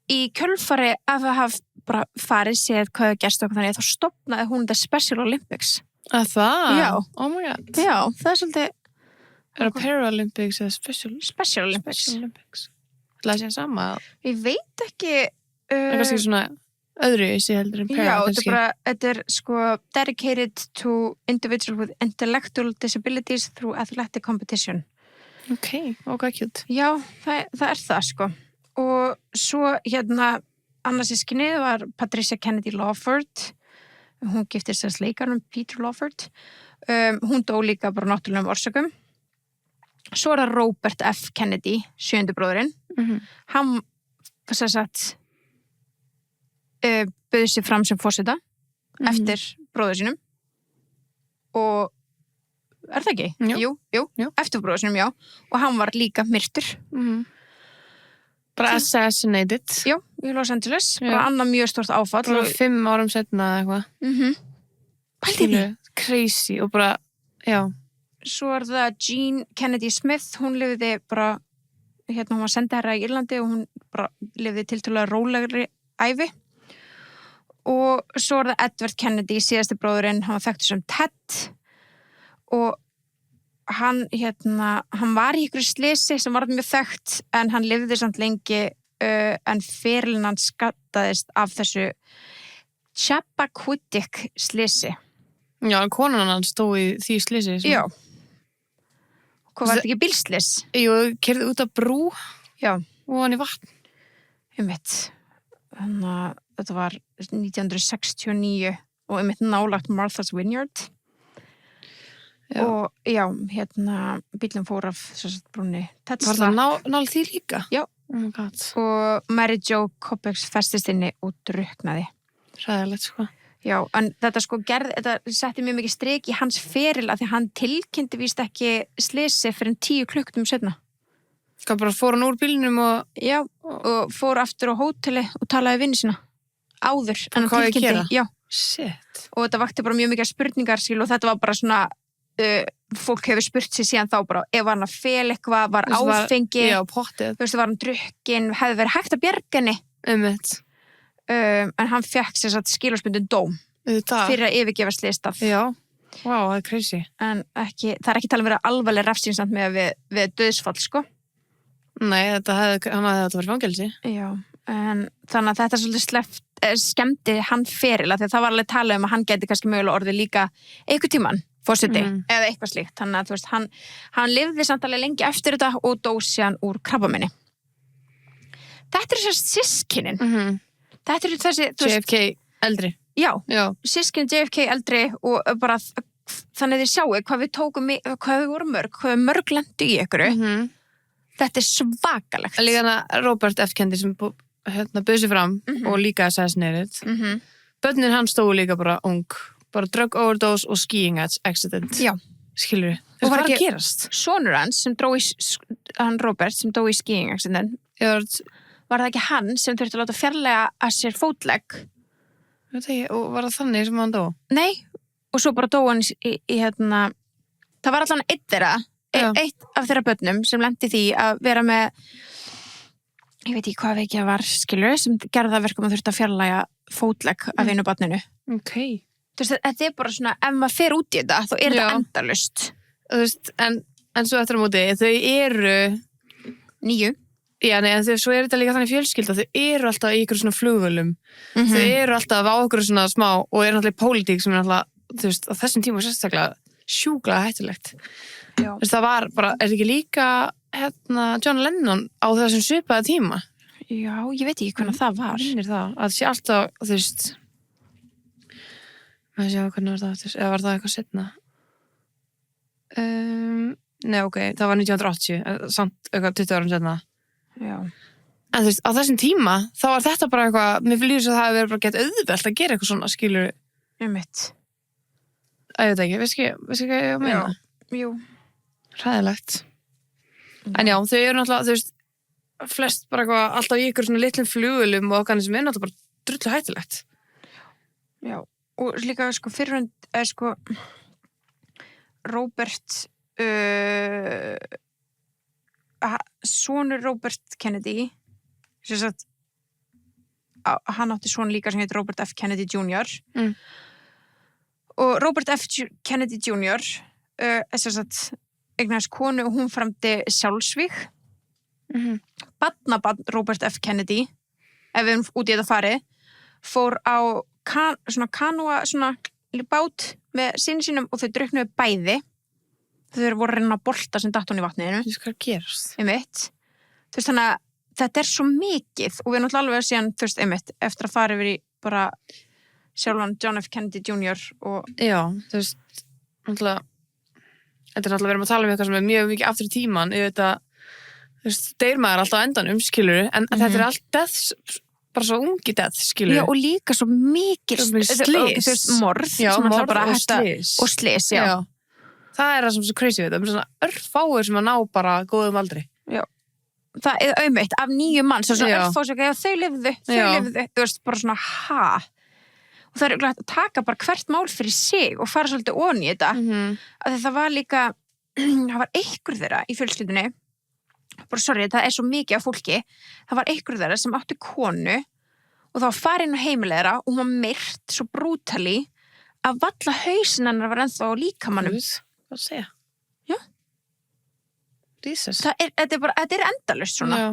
í kjölfari af að hafa bara farið séð hvað hefði gerst okkur þannig þá stofnaði hún The Special Olympics. Að það? Já. Oh my god. Já, það er svolítið Er það Paralympics eða Special Olympics? Það er sér sama? Ég veit ekki... Það er kannski svona öðru í sig heldur en Para. Já, þetta er sko dedicated to individuals with intellectual disabilities through athletic competition. Ok, cute. Já, það er það sko. Og svo annars sískinni var Patricia Kennedy Lawford. Hún giftist þess leikarnum Peter Lawford. Hún dó líka bara náttúrulegum orsökum. Svo það Robert F. Kennedy, 7. bróðurinn. Hann sem sagt bauð sig fram sem forseta eftir bróður sínum og er það ekki? Jú. Eftir bróður sínum, já. Og hann var líka myrtur. Bara assassinated. Já, í Los Angeles. Bara annað mjög stort áfall. Bara 5 árum setna eða eitthvað. Pældi því. Crazy og bara, já. svo það Jean Kennedy Smith, hún lifði bara, hún var sendiherra í Írlandi og hún bara lifði tiltölulega rólegri ævi. Og svo það Edward Kennedy, síðasti bróðurinn, hann var þekktur sem Ted og hann var í ykkur slysi sem var mjög þekkt en hann lifði samt lengi en ferilinn hann skattaðist af þessu Chappaquiddick slysi. Já, konan hann stóð í því slysi. Já. Hvað var þetta ekki bílslys? Jú, keyrði út af brú. Já. Og hann í vatn. Þannig að þetta var 1969 og nálagt Martha's Vineyard. Já. Og já, bílinn fór af brúnni Tesla. Var það náð því líka? Já. Oh my god. Og Mary Jo Koppex festist inni og drukknaði. Hræðilegt, sko. Já, en þetta þetta setti mjög mikið strik í hans feril að því hann tilkynnti víst ekki slysi fyrir 10 klukkutímum seinna. Hvað bara fór hann úr bílnum og... Já, og fór aftur á hóteli og talaði við vinni sína. Áður. En hvað ég gera? Já. Shit. Og þetta vakti bara mjög mikið spurningar, og þetta var bara svona, fólk hefur spurt sig síðan þá bara, ef hann að fel eitthvað, var áfengi. Já, pottið. Þú veist, var hann drukkin, hefði verið hægt að bjarga henni. En hann fekk skilorðsbundinn dóm fyrir að yfirgefa slysstað. Já, það er crazy. En ekki, það er ekki talað verið alvarleg refsing samt með við dauðsfall, sko. Nei, hann hefði þetta verið fangelsi. Já, en þannig að þetta svolítið skemmti hann feril, af því að það var alveg talað að hann geti kannski mögulega orðið líka einhvern tímann forseti, eða eitthvað slíkt. Þannig að þú veist, hann lifði samt alveg lengi eftir þetta og dó síðan úr krabbameini. Þetta systkinin. Þetta þessi... JFK eldri. Já. Systkinin JFK eldri og bara þannig þið sjáu hvað við tókum, hvað við vorum hvað við mörg lendu í ykkur. Þetta svakalegt. Líka hana Robert F. Kennedy sem bauð sig fram og líka assassinated. Börnin hann stóðu líka bara ung. Bara drug overdose og skiing accident. Já. Skilur við. Og hvað er að gerast? Sonur hans sem dró hann Robert sem dó í skiing accident. Var það ekki hann sem þurfti að láta fjarlæga að sér fótlegg? Og var það þannig sem hann dó? Nei, og svo bara dó hann í það var allan eitt af þeirra börnum sem lenti því að vera með, ég veit ekki hvað veikja var, skilur, sem gerði það verkum að þurfti að fjarlæga fótlegg af einu barninu. Ok. Þú veist, þetta er bara svona, ef maður fer út í þetta, þá er þetta endalaust. Þú veist, en svo eftir á móti, þau eru 9. Já, nei, en svo er þetta líka þannig fjölskylda, þau eru alltaf í ykkur svona flugvölum, þau eru alltaf á ykkur svona smá og eru alltaf í pólitík sem er alltaf, þú veist, á þessum tíma sérstaklega sjúklega hættulegt. Já. Þú veist, það var bara, er ekki líka John Lennon á þessum svipaða tíma? Já, ég veit ekki hvernig það var. Það sé alltaf, þú veist, maður sjá hvernig var það, eða var það eitthvað seinna? Nei, ok, það var 1980, samt eitthvað 20 árum seinna. Já. En þú veist, á þessum tíma, þá var þetta bara eitthvað, mér fyrir lífis að það hefur verið bara gett auðvelt að gera eitthvað svona, skilur. Mitt. Ég veit ekki, veist ekki hvað ég meina? Jú. Hræðilegt. En já, þau eru náttúrulega, þú veist, flest bara eitthvað, alltaf í ykkur svona litlum flugulum og okkar sem er náttúrulega bara drullu hættulegt. Já, og líka, fyrirhund er Robert, sonur Robert Kennedy sem sagt hann átti son líka sem heit Robert F. Kennedy Jr. Og Robert F. Kennedy Jr. Sem sagt eignaðist konu og hún framdi sjálfsvíg. Barnabarn Robert F. Kennedy, ef við erum út í þetta farið, fór á svona kanóa, svona bát með syni sínum og þau drukknuðu bæði. Þau voru að reyna að bolta sem datt hún í vatninu. Þú veist hvað gerast. Einmitt. Þú veist, þannig að þetta er svo mikið og við erum alltaf alveg að síðan, þú veist, einmitt, eftir að fara yfir í bara sjálfan John F. Kennedy Jr. og... Já, þú veist, alltaf, þetta er alltaf verið að tala um eitthvað sem er mjög mikið aftur í tíman, ég veit að, þú veist, deyr maður alltaf endan skilur, en þetta er allt deaths, bara svo ungi death, skilur. Já, og líka svo mikil slys. Morð. Já, morð bara og slys. Og slys, já. Það er það sem er svo crazy við þetta, svona örfáir sem að ná bara góðum aldri. Já. Það er auðvitað af 9 manns, svona örfásöka, já, þau lifðu, þú veist, bara svona, Og það er glætt að taka bara hvert mál fyrir sig og fara svolítið onni í þetta. Af því það var líka, það var einhver þeirra í fjölskyldunni, bara sorry, það svo mikið af fólki, það var einhver þeirra sem átti konu og það var farin á heimilega þeirra og hún var myrt svo brútali að valla hausinn hennar var ennþá á líkamannum. Hvað segja? Já. Jesus. Þetta endalaust svona. Já.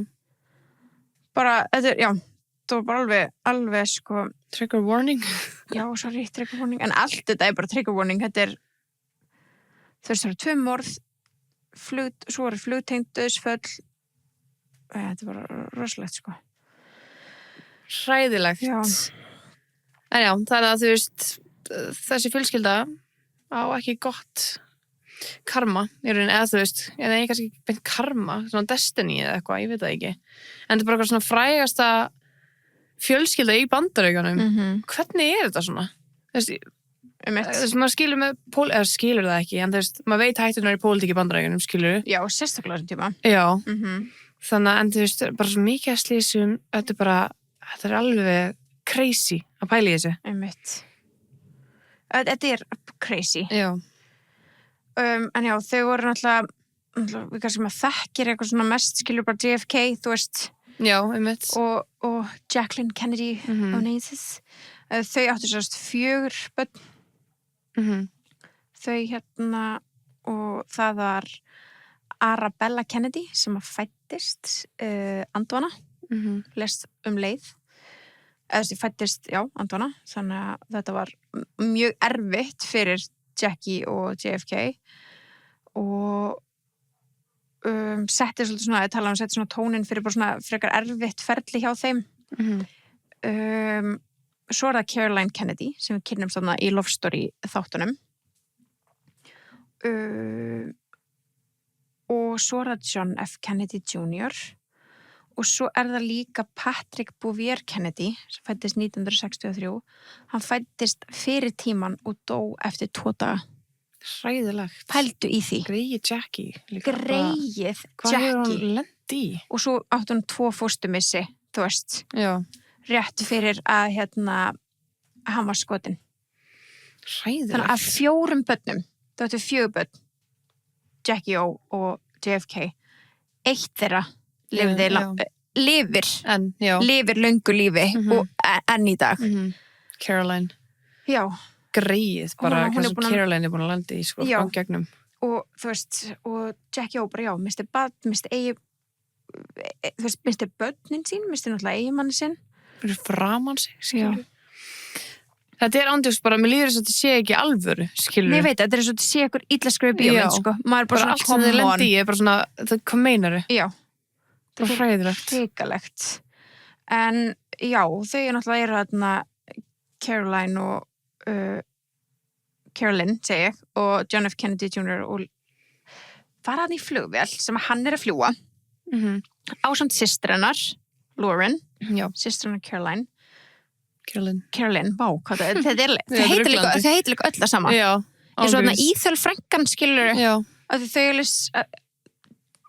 Bara, já, það var bara alveg sko... Trigger warning. Já, sorry, trigger warning. En allt þetta bara trigger warning. Þetta það eru 2 morð, svo eru flugtengd dauðsföll. Þetta var rosalegt, sko. Hræðilegt. Já. En já, þannig að þú veist, þessi fjölskylda á ekki gott karma, eða þú veist, eða kannski ekki beint karma, svona destiny eða eitthvað, ég veit það ekki. En þetta bara eitthvað svona frægasta fjölskylda í Bandaríkjunum. Hvernig þetta svona? Þú veist, maður skilur með, eða skilur það ekki, en þú veist, maður veit hættunar í pólitík í Bandaríkjunum, skilur. Já, sérstaklega þessum tíma. Já. Þannig að, en þú veist, bara svo mikið að slísum, þetta alveg crazy að pæla í þessu. Þetta crazy. Já. En já, þau voru náttúrulega, við kannski maður þekkir eitthvað svona mest, skilur bara JFK, þú veist. Já, og Jacqueline Kennedy Onassis. Þau áttu sérst 4 börn. Þau og það var Arabella Kennedy sem fæddist andvana, lest leið. Eða fæddist, já, andvana. Þannig að þetta var mjög erfitt fyrir Jackie og JFK og setti svolítið svona, ég tala setti svona tónin fyrir bara svona frekar erfitt ferli hjá þeim. Svo það Caroline Kennedy sem við kynnumst þarna í Love Story þáttunum og svo það John F. Kennedy Jr. Og svo það líka Patrick Bouvier Kennedy sem fæddist 1963. Hann fæddist fyrir tíman og dó eftir 2 daga. Hræðilegt. Pældu í því. Greið Jackie. Greið Jackie. Hvað hefur hún lent í? Og svo átti hún 2 fósturmissi, þú veist. Já. Rétt fyrir að hann var skotin. Hræðilegt. Þannig að 4 börnum, það áttu 4 börn, Jackie O og JFK, 1 þeirra lifir löngu lífi og enn í dag. Caroline. Já. Greið bara, Caroline búin að landa í sko, á gegnum. Og þú veist, og Jackie O bara, já, misti börnin sín, misti náttúrulega eiginmanni sinn. Fyrir framan sig, skilur. Þetta ándjóks bara, mér líður þess að þetta sé ekki alvöru, skilur. Nei, ég veit, þetta svo að þetta sé ykkur illa skrifið bíómynd, sko. Maður bara svona, allt sem þið lendi í, bara svona, hvað meinaru? Já. Það hræðilegt. Hrikalegt. En já, þau náttúrulega þarna Caroline og Carolyn, segi ég, og John F. Kennedy Jr. og var hann í flugvél sem hann að fljúa ásamt systur hennar, Lauren, systur hennar Carolyn, vá, hvað það heitir líka öll að sama. Já. Ég svo þarna Íþöl frænkan, skilur. Já. Að þau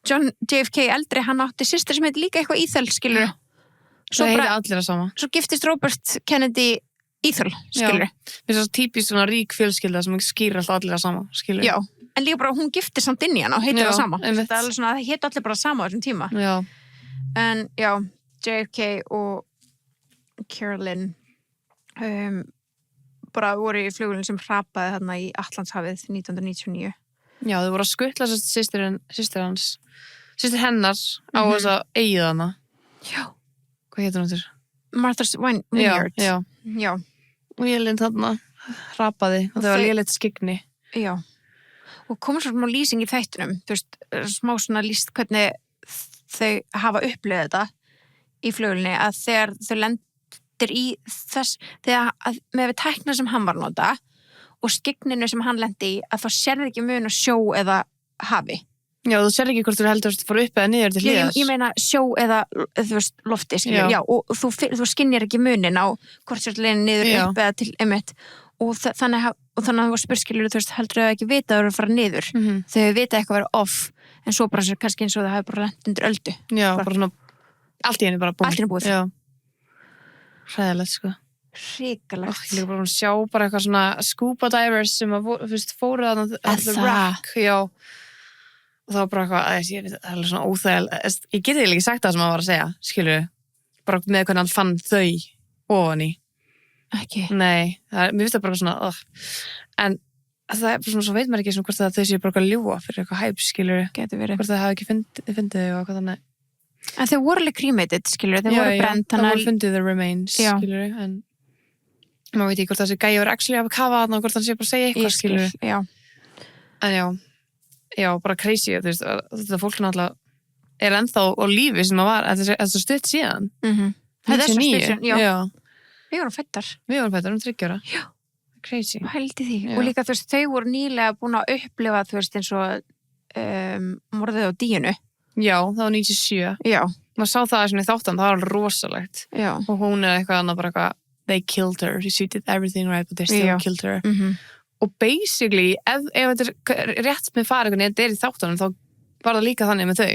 John JFK eldri, hann átti systur sem heit líka eitthvað Íþöl, skilur. Það heitir allir að sama. Svo giftist Robert Kennedy Íþöl, skilur. Mér er svo típist svona rík fjölskylda sem skýr alltaf allir að sama, skilur. Já, en líka bara hún giftist samt inn í hann og heitir það sama. Það alveg svona, það heit allir bara sama á þessum tíma. Já. En já, JFK og Carolyn bara voru í flugvélum sem hrapaði þarna í Atlantshafið 1999. Já, þau voru að skutla systir hennar á þess að eigið hana. Já. Hvað heitir hún til? Martha's Vineyard. Já. Og vélinn þarna hrapaði og það var lélegt skygni. Já. Og komur svo smá lýsing í þættunum, þú veist, smá svona lýst hvernig þau hafa upplifað þetta í flugvélunni, að þegar þau lendir í þess, þegar með við tækna sem hann var að nota og skygninu sem hann lendi í, að þá sérði ekki mun á sjó eða hafi. Já, þú sér ekki hvort þú heldur að fara upp eða niður til hliðars. Ég meina sjó eða, þú veist, lofti, skilur. Já, og þú skinnir ekki munin á hvort sér leiðin niður upp eða til einmitt. Og þannig að þú var spurskilur, þú veist, heldur þau ekki vita að þú eru að fara niður. Þau vita eitthvað að vera off, en svo bara kannski eins og það hafi bara lent undir öldu. Já, bara svona, allt í henni bara búið. Allt í henni búið. Já. Hræðilegt, sko. Hrikalegt. Ég líka bara að sjá bara eitthvað svona scuba divers sem að, fóru þarna at the rock. Já. og það var bara eitthvað, það er svona óþægilega, ég geti ekki sagt það sem hann var að segja, skilur, bara með hvernig hann fann þau ofan í. Ekki. Nei, mér finnst það bara svona, en það er bara svona, svo veit maður ekki svona hvort þau séu bara eitthvað ljúga fyrir eitthvað hæp, skilur, Gæti verið. hvort það hafi ekki fundið þau og eitthvað þannig. En þau voru alveg cremated, skilur, þau voru brent. Það voru fundið the remains, skilur, en maður veit ekki hvort þessi gæi voru actually að kafa þarna og hvort hann sé bara að segja eitthvað, skilur. Já. En já, bara crazy, þú veist, þetta fólk náttúrulega er ennþá á lífi sem það var, þetta er stutt síðan. Þetta er svo stutt síðan, já. Við vorum fættar. Við vorum fættar 3 ára. Já. Crazy. Hældi því. Og líka, þú veist, þau voru nýlega búin að upplifa, þú veist, eins og morðið á Díunu. Já, það var 97. Já. Maður sá það svona í þáttan, það var alveg rosalegt. Já. Og hún eitthvað annað bara eitthvað, they killed her, she did everything right, but they still killed her. Og basically, ef þetta er rétt með farið, þetta er í þáttunum, þá var það líka þannig með þau.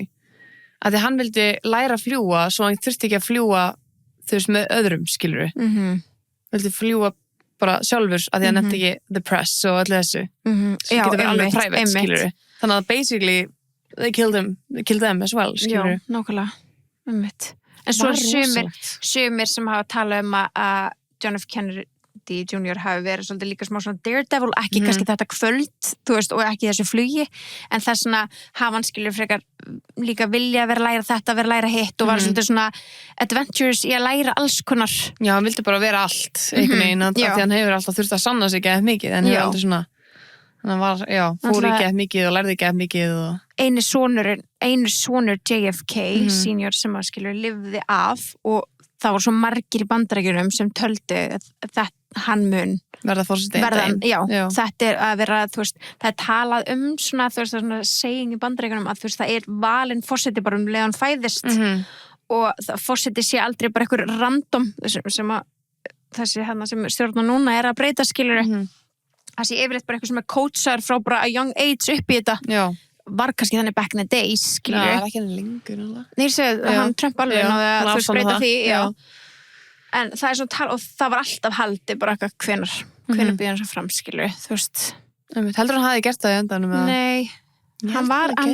Að því hann vildi læra að fljúga, svo hann þurfti ekki að fljúga, þú veist, með öðrum, skilur við. Vildi fljúga bara sjálfur, að því hann nefndi ekki the press og allir þessu. Sem getur verið alveg private, skilur við. Þannig að basically, they killed them as well, skilur við. Já, nákvæmlega. En svo sumir sem hafa talað að John F. Kennedy Jr. hafi verið svolítið líka smá svona daredevil, ekki kannski þetta kvöld, þú veist, og ekki þessu flugi, en þess svona hafa hann skilur frekar líka vilja vera að læra þetta, vera að læra hitt og var svolítið svona adventures í að læra alls konar. Já, hann vildi bara vera allt, einhvern veginn, því hann hefur alltaf þurft að sanna sig ekki mikið, en hefur aldrei svona, hann var, fór ekki mikið og lærði ekki mikið og... Einu sonur JFK, senior sem að skilur lifði af og það voru svo margir í Bandaríkjunum sem töldu að hann mun verða fórseti já, þetta er að vera, þú veist, það er talað svona, þú veist, svona saying í Bandaríkjunum að þú veist, það er valinn fórseti bara leiðan fæðist og fórseti sé aldrei bara einhver random sem að þessi hérna sem stjórnar núna er að breyta skilur það sé yfirleitt bara eitthvað sem er coachar frá bara a young age upp í þetta var kannski þannig back in the days, skilur það er ekki henni lengur Nei, ég segi, hann Trump alveg náði að þú breyta því en það er svona tal og það var alltaf haldi bara eitthvað hvenær býði hann svo fram, skilur þú veist heldur hann hafi gert það í endanum? Nei, hann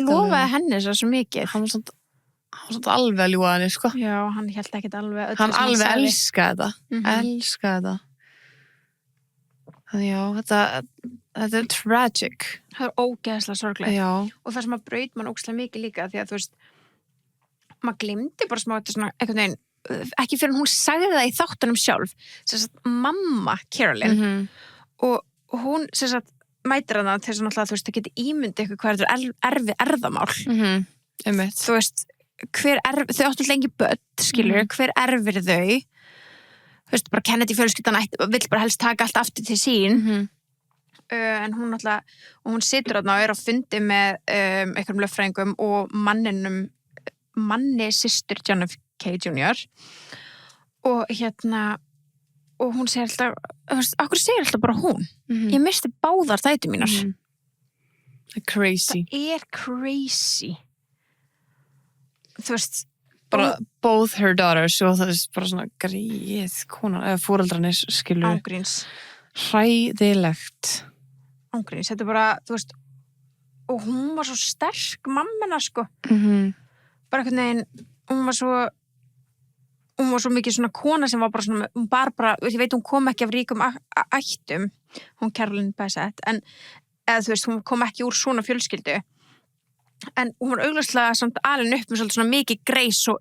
lofaði henni svo mikið hann var svona alveg að ljúga henni, sko já, hann held ekkert alveg hann alveg elskaði þetta þannig já, þetta er tragic það er ógeðslega sorglega og það sem að braut mann ógeðslega mikið líka því að þú veist maður glimti bara smá þetta svona einhvern veginn ekki fyrir hún sagði það í þáttunum sjálf sem sagt mamma Carolyn og hún sem sagt mætir hana til þess að náttúrulega þú veist það geti ímyndi eitthvað hvað er erfið erðamál þú veist þau áttu lengi börn skilur hver erfir þau þú veist bara Kennedy fjölskyldan vill bara helst taka allt aftur til sín en hún náttúrulega og hún situr þarna og er á fundi með einhverjum lögfræðingum og manni systur John F. K. Jr. og og hún segir alltaf okkur segir alltaf bara hún ég misti báðar dætur mínar crazy það er crazy þú veist bara both her daughters og það er bara svona greið konar eða fóreldrarnir skilur ángríns hræðilegt ángríns, þetta er bara, þú veist og hún var svo sterk mammina sko bara einhvern veginn hún var svo mikið svona kona sem var bara svona hún bara, ég veit hún kom ekki af ríkum ættum, hún Carolyn Bessette en eða þú veist, hún kom ekki úr svona fjölskyldu en hún var augljóslega samt alin upp með svona mikið greis og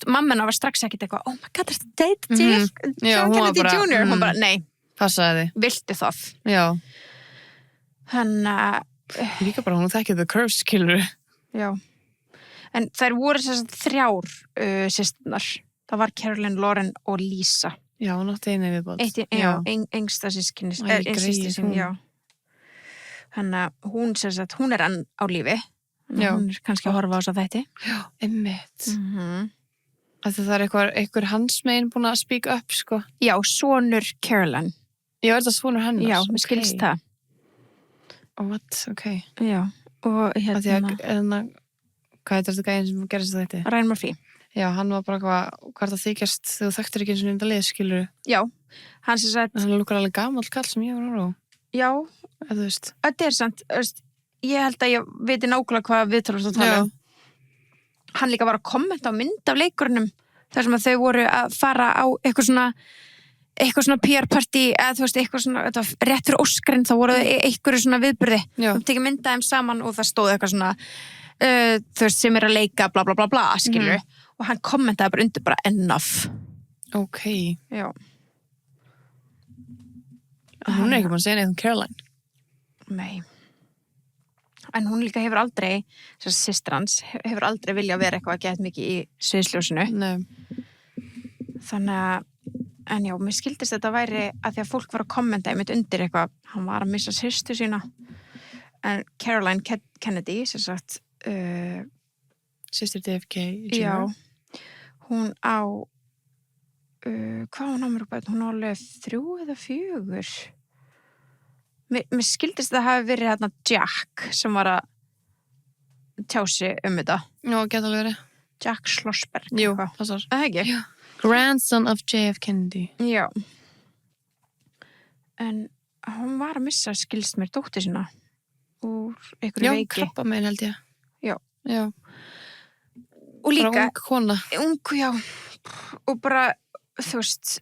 mammina var strax ekkert eitthvað oh my god, þetta date John Kennedy Jr. Hún bara, nei, passaði viltu það já líka bara hún þekkið the curse killer já, en þær voru þess að 3 systurnar það var Carolyn, Lauren og Lisa já, hún átti einu viðbót engsta systkini já þannig að hún hún er enn á lífi hún er kannski að horfa á þess að þetta já, einmitt það er einhver hans megin búin að speak up sko já, sonur Carolyn já, er það sonur hennar? já, mér skilst það what, ok já, og hvað heitir þetta gæðin sem gerist þetta? Ryan Murphy já, hann var bara hvað er það þykjast þegar þú þekktir ekki eins og nefnda lið, skilur já, hann lukkar alveg gamall kall sem ég var á já, þú veist þetta er sant ég held að ég viti nákvæmlega hvað viðtal varstu að tala um. Hann líka var að kommenta á mynd af leikurunum þar sem að þau voru að fara á eitthvað svona PR-partí eða þú veist, eitthvað svona, þetta var rétt fyrir Óskarinn, þá voru eitthvað svona viðburði. Það tekið mynda þeim saman og það stóð eitthvað svona þú veist, sem að leika bla bla bla bla, skilur og hann kommentaði bara undir bara enough. Ok. Já. Hún ekki búin að segja neitt Caroline. Nei. En hún líka hefur aldrei, systir hans, hefur aldrei viljað vera eitthvað að geta mikið í sviðsljósinu. Nei. Þannig að, en já, mér skildist þetta væri að því að fólk var að kommenta einmitt undir eitthvað, hann var að missa systur sína. En Caroline Kennedy, sem sagt, Systir JFK. Já, hún á, hvað hún á mér upp að, hún á alveg 3 eða 4. Mér skildist það hafi verið hérna Jack sem var að tjá sig þetta. Já, geta alveg verið. Jack Schlossberg. Jú, passar. Það ekki? Já. Grandson of JF Kennedy. Já. En hún var að missa, skilst mér, dóttur sína úr einhverju veiki. Já, krabbamein held ég. Já. Og líka... Bara ung kona. Já. Og bara, þú veist,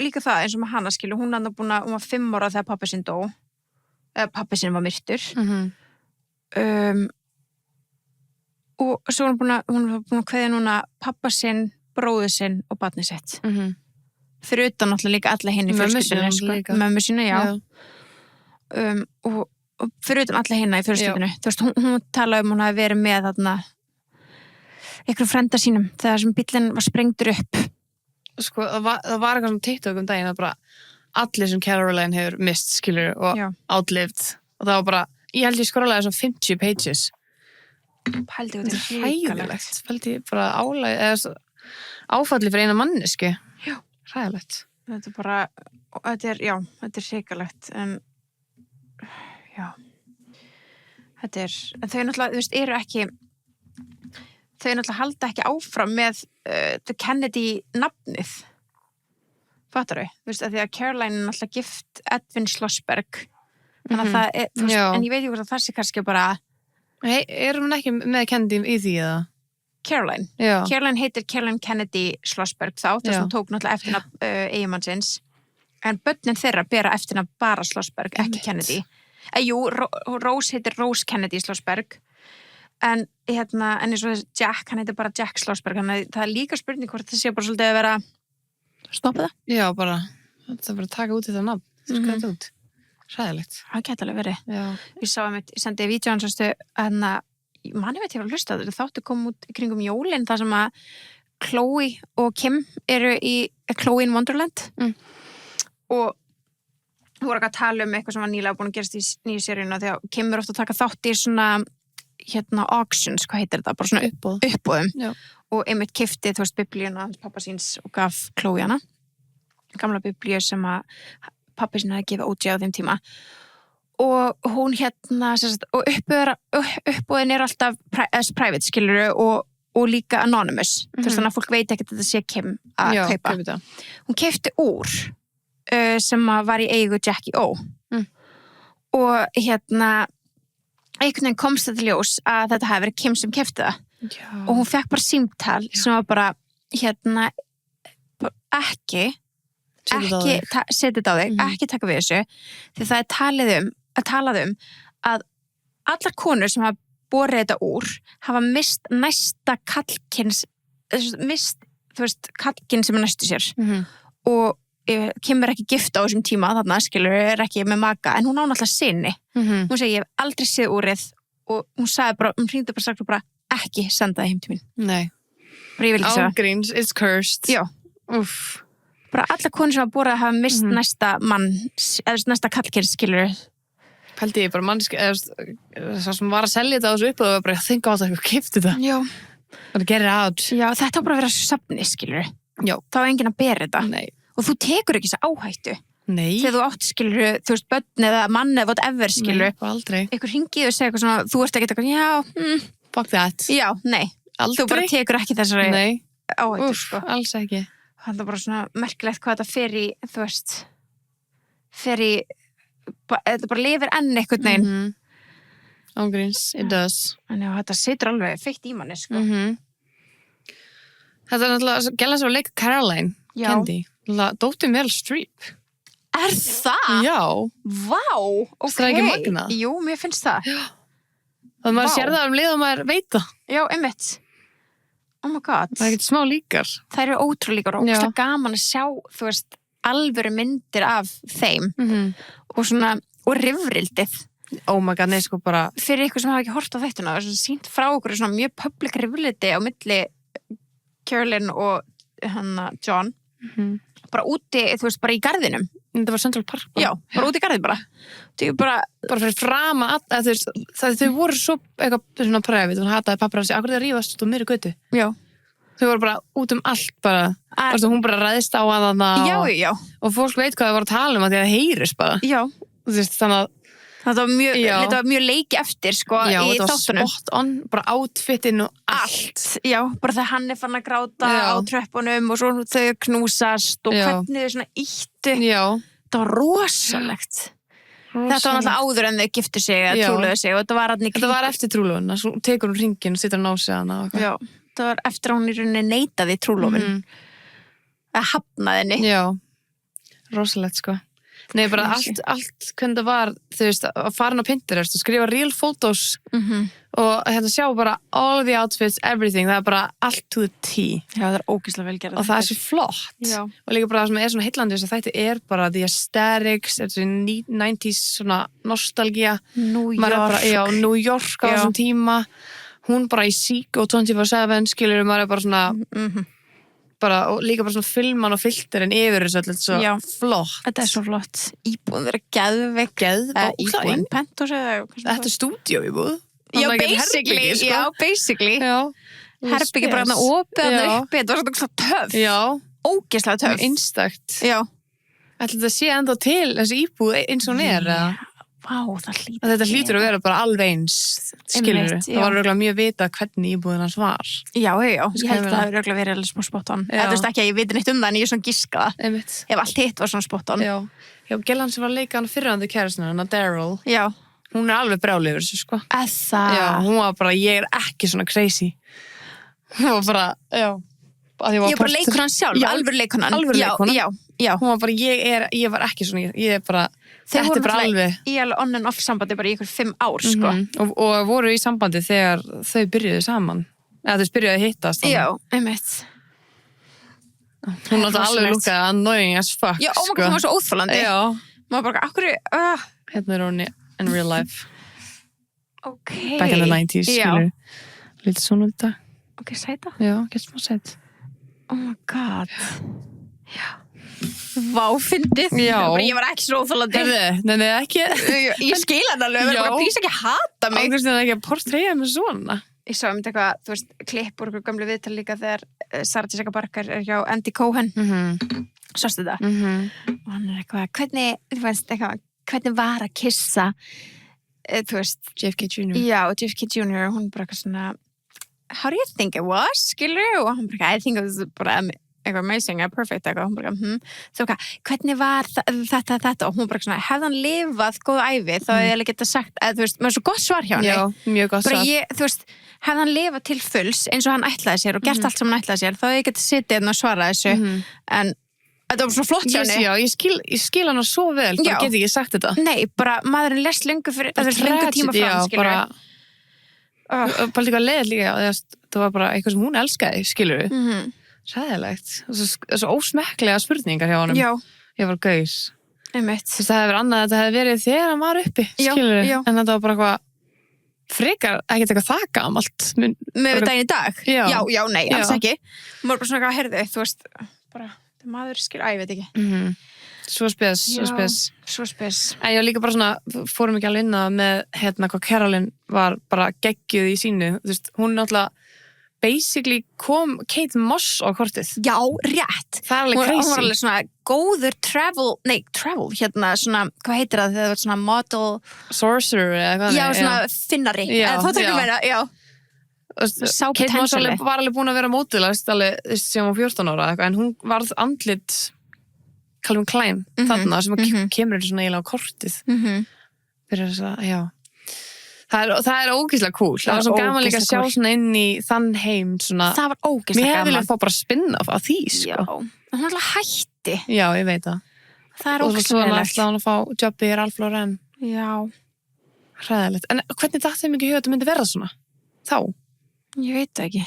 líka það eins og með hana, skilu, hún var 5 ára þegar pabbi sinn dó. Pabbi sinn var myrtur. Og svo hún var búin að kveðja núna pappa sinn, bróður sinn og barnið sitt. Fyrir utan náttúrulega líka alla hinn í fjölskyldunni, sko. Mömmu sína, já. Og fyrir utan alla hinna í fjölskyldunni. Þú veist, hún talaði hún hafi verið með þarna einhverjum frenda sínum þegar sem bíllinn var sprengdur upp. Sko, það var eitthvað svona TikTok daginn að bara allir sem Caroline hefur mist, skilur, og outlived. Og það var bara, ég held ég skrollaði svona 50 pages. Pældi þetta hræðilegt. Pældi bara áfalli fyrir eina mannesku. Já. Hræðilegt. Þetta er bara, þetta er hrikalegt, en já. En þau náttúrulega, þú veist, eru ekki, þau náttúrulega halda ekki áfram með The Kennedy nafnið. Fattar þau? Þú veist, að því að Caroline er náttúrulega gift Edwin Schlossberg. Þannig að það er, þú veist, en ég veit ekki hvort að það sé kannski bara... Er hún ekki með Kennedy í því, eða? Caroline. Já. Caroline heitir Caroline Kennedy Schlossberg þá, þess að hún tók náttúrulega eftirnafn eiginmannsins. En börnin þeirra bera eftirnafn bara Schlossberg, ekki Kennedy. Jú, Rose heitir Rose Kennedy Schlossberg. En eins og Jack, hann heitir bara Jack Schlossberg. Þannig að það er líka spurning hvort það sé bara svolítið að vera stoppa það. Já, bara, það er bara að taka út þetta nafn. Það skal þetta út. Hræðilegt. Það geta alveg verið. Já. Ég sá ég sendi vídeo hans manni veit ég var að hlusta þetta þáttu kom út í kringum jólin þar sem að Chloe og Kim eru í Chloe in Wonderland og þú voru ekki að tala um eitthvað sem var nýlega búin að gerast í nýju seríuna því að Kim er ofta að taka þátt í svona auctions, hvað heitir þetta? Bara svona uppboðum. Og einmitt keypti, þú veist, biblíuna hans pappa síns og gaf Chloe hana. Gamla biblíu sem að pappi sín hefði gefið OJ á þeim tíma. Og hún og uppboðin er alltaf private, skilur og líka anonymous. Þú veist, þannig að fólk veit ekki að þetta sé Kim að kaupa. Hún keypti úr sem var í eigu Jackie O. Og einhvern veginn komst þetta ljós að þetta hafi verið Kim sem keypti það. Já. Og hún fekk bara símtal sem var bara ekki setja þetta á þig, ekki taka við þessu því það er talað um að allar konur sem hafa borið þetta úr hafa mist næsta kallkyns þú veist, kallkyn sem er næstu sér og Kim er ekki gift á þessum tíma þarna, skilur, er ekki með maka en hún á náttúrulega sinni. Hún segi, ég hef aldrei séð úrið og hún sagði bara, hún hringdi bara strax og bara ekki senda það heim til mín. Nei. Bara ég vil ekki segja. Ángríns, it's cursed. Já. Úff. Bara allar konur sem hafa borið hafa mist næsta mann, eða næsta kallkyn, skilur. Pældi ég bara mannski, það sem var að selja þetta á þessu upp og það var bara að þynga á þetta og keypti þetta. Já. Og get it out. Já, þetta var bara að vera safni, skilur. Já. Það var enginn að bera þetta. Nei. Og þú tekur ekki þessa áhættu. Nei. Þegar þú átt, skilur, þú veist, börn eða mann eða whatever, skilur. Nei, aldrei. Einhver hringið og segja eitthvað svona, þú ert ekki eitthvað, já, fuck that. Já, nei. Aldrei. Þú bara tekur ekki þessari áhættu, sko. Alls ekki. Það er bara svona merkilegt hvað þetta fer í, þú veist, þetta bara lifir enn einhvern veginn. ángríns, it does. En já, þetta situr alveg feitt í manni, sko. Þetta náttúrulega gæla svo að leika Caroline Kennedy. Dóttir Meryl Streep. Það? Já. Vá, ok. Það ekki magnað? Jú, mér finnst það. Já. Það maður sér það leið og maður veit það. Já, einmitt. Oh my god. Það ekkert smá líkar. Það eru ótrúlíkar og ótrúlega gaman að sjá, þú veist, alvöru myndir af þeim og svona, og rifrildið. Oh my god, nei, sko bara... Fyrir ykkur sem hafa ekki hort á þættuna, það er sínt frá okkur svona mjög public rifrildi á milli Carolyn og John. Bara úti, þú veist, bara í garðinum. Það var Central Park bara. Já, bara úti í garðin bara. Bara fyrir frama þau voru svo eitthvað svona prefið, hún hataði pappar að segja, akkur það rífast út á miðri götu. Já. Þau voru bara út allt bara, hún bara ræðist á hana já. Og fólk veit hvað þau voru að tala að því að það heyrist bara. Já. Þannig að þetta var mjög leiki eftir, sko, í þáttunum. Já, þetta var spot on, bara outfitinn og allt. Já, bara þegar hann fann að gráta á tröppunum og svo þau knúsast og hvernig þau svona íttu. Já. Það var rosalegt. Þetta var náttúrulega áður en þau giftu sig eða trúluðu sig og þetta var eftir trúlofuna, svo tekur hún hringinn og situr hann á sig hana. Já, þetta var eftir að hún í rauninni neitaði trúlofun. Að hafnaði henni. Já, rosalegt, sko. Nei, bara allt hvernig það var, þú veist, að fara á Pinterest og skrifa real photos og sjá bara all the outfits, everything, það bara allt to the T. Já, það ógeðslega vel gerð. Og það svo flott. Já. Og líka bara það sem svona heillandi þess að þetta bara the aesthetics, þessi 90s svona nostalgía. New York. Bara, New York á þessum tíma. Hún bara í Seek og 24/7, skilur maður bara svona... bara, og líka bara svona filman og filterinn yfir þessu allir svo flott. Þetta svo flott. Íbúðin vera geðveik. Íbúðin? Penthús eða... Þetta stúdíó íbúð. Já, basically. Já. Herbyggi bara þarna opið þarna uppi. Þetta var svona töff. Já. Ógeðslega töff. Einstakt. Já. Ætli þetta sé enda til þessi íbúð eins og hún eða? Vá, það hlýtur. Þetta hlýtur að vera bara alveg eins, skilur. Það var örugglega mjög vita hvernig íbúðin hans var. Já. Ég held að það hefur örugglega verið alveg smá spot on. Þú veist ekki að ég viti neitt það, en ég er svona giska það. Einmitt. Ef allt hitt var svona spot on. Já, Gellan sem var að leika hann fyrrandi kærastuna, hana Daryl. Já. Hún alveg brjáluð yfir þessu, sko. Já, hún var bara, ég ekki svona crazy. Hún var bara, Ég bara leikur hann sjálf, alvöru leikur hann. Já. Hún var bara, ég var ekki svona, ég bara... Þetta bara alveg í alveg on and off sambandi bara í ykkur 5 ár, sko. Og voru í sambandi þegar þau byrjuðu saman. Eða þau byrjuðu að hittast. Já, einmitt. Hún náttúrulega alveg lúkaði annoying as fuck, Já, sko. Hún var svo óþolandi. Já. Maður bara, akkur... Hérna er hún in real life. Ok. Back in the 90s, skilur. Lítið svona þetta. Ok, sæta. Já, gett smá sæt. Oh my god. Já. Vá, fyndið. Já. Ég var ekki svo óþolandi. Nei, ekki. Ég skil hann alveg, bara plís ekki hata mig. Ángurst er ekki að portræja með svona. Ég sá eitthvað, þú veist, klipp úr gamlu viðtal líka þegar Sarah Jessica Parker er hjá Andy Cohen. Sástu þetta? Og hann er eitthvað, hvernig var að kissa, þú veist, JFK Jr. Já, JFK Jr. Hún bara eitthvað svona, how do you think it was, skilur? Og hann bara, I think it was bara eitthvað amazing, perfect eitthvað, hún bara, Svo hvernig var þetta, og hún bara svona, hefði hann lifað góða ævi, þá hefði ég alveg getað sagt, þú veist, með svo gott svar hjá henni. Já, mjög gott svar. Þú veist, hefði hann lifað til fulls, eins og hann ætlaði sér og gert allt sem hann ætlaði sér, þá hefði ég getað sittið og svara þessu, en þetta var svo flott hjá henni. Já, ég skil hann svo vel, bara get ekki sagt þetta. Nei, bara maðurinn lest löngu tíma fram, skilur. Bara líka leið líka, það var bara eitthvað sem hún elskaði, skilur. Ræðilegt. Svo ósmekklega spurningar hjá honum. Já. Ég var gaus. Einmitt. Það hefði verið annað að þetta hefði verið þegar hann var uppi, skilur. Já. En þetta var bara eitthvað frekar, ekkert eitthvað það gamalt. Með daginn í dag? Já. Nei, alls ekki. Hún var bara svona eitthvað, heyrðu, þú veist, bara, það maður skilur, ég veit ekki. Svo spes. En ég líka bara svona, fórum ekki alveg inn að með, hvað Carolyn var bara geggjuð í sínu. Þú veist, hún náttúrulega basically kom Kate Moss á kortið. Já, rétt. Það er alveg crazy. Hún var alveg svona góður travel, svona, hvað heitir það þegar það var svona model... Sorcerer eða hvað? Já, svona finnari. Það tekur meira, já. Kate Moss var alveg búin að vera mótilast alveg sem hún 14 ára eitthvað, en hún varð andlit Calvin Klein þarna sem kemur svona eiginlega á kortið. Fyrir þess að, Það ógeðslega cool. Það var svo gaman líka að sjá svona inn í þann heim svona. Það var ógeðslega gaman. Mér hefði viljað fá bara spin-off af því, sko. Já, en hún alltaf hætti. Já, ég veit það. Það er Og ógeðslega svo leiðilegt. alltaf hann að fá jobbi í Ralph Lauren. Já, Hræðilegt. En hvernig datt þeim ekki í hug að þetta myndi verða svona? Þá? ég veit það ekki.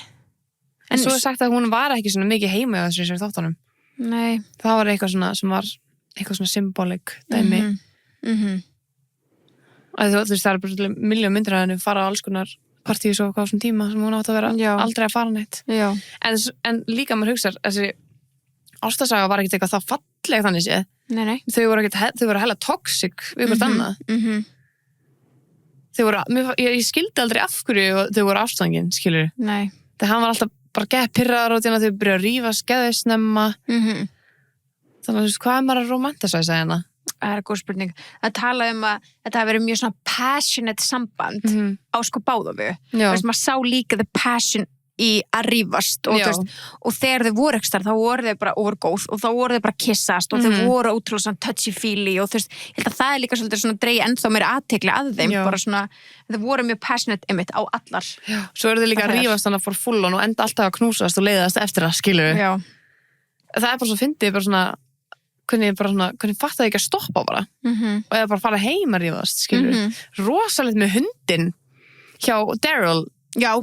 En svo er sagt að hún var ekki svona mikið heima á þessu þáttunum. Nei. Það var eitthvað svona sem var eitthvað svona symbolic dæmi. Þú veist, það er bara miljón myndir að henni fara á alls konar partíu svo á svona tíma sem hún átt að vera aldrei að fara neitt. Já. En líka maður hugsar, þessi ástarsaga var ekkert eitthvað það falleg þannig séð. Nei. Þau voru hella toxic við hvort annað. Þau voru, ég skildi aldrei af hverju þau voru ástfangin, skilur. Nei. Þegar hann var alltaf bara gett pirraður og þau byrjuðu að rífast snemma. Þannig að þú veist, hvað er maður að romantisæsa hérna? Það er góð spurning. Það tala að þetta hafi verið mjög svona passionate samband á sko báðum. Maður sá líka the passion í að rífast og, og þegar þau voru ekstra þá voru þau bara overgóð og þá voru þau bara kissast og þau voru ótrúlega svona touchy-feely og þú veist, ég held að það er líka svolítið svona dreigi ennþá meira athygli að þeim, bara svona þau voru mjög passionate einmitt á allar. Já. Svo eru þau líka að rífast þannig for full on og enda alltaf að knúsast og leiðast eftir það, skilur. Já. Það er bara svo fyndið, bara svona hvernig fatt það ekki að stoppa bara og eða bara fara heim að rífast, skilur. Rosalegt með hundinn hjá Daryl. Já.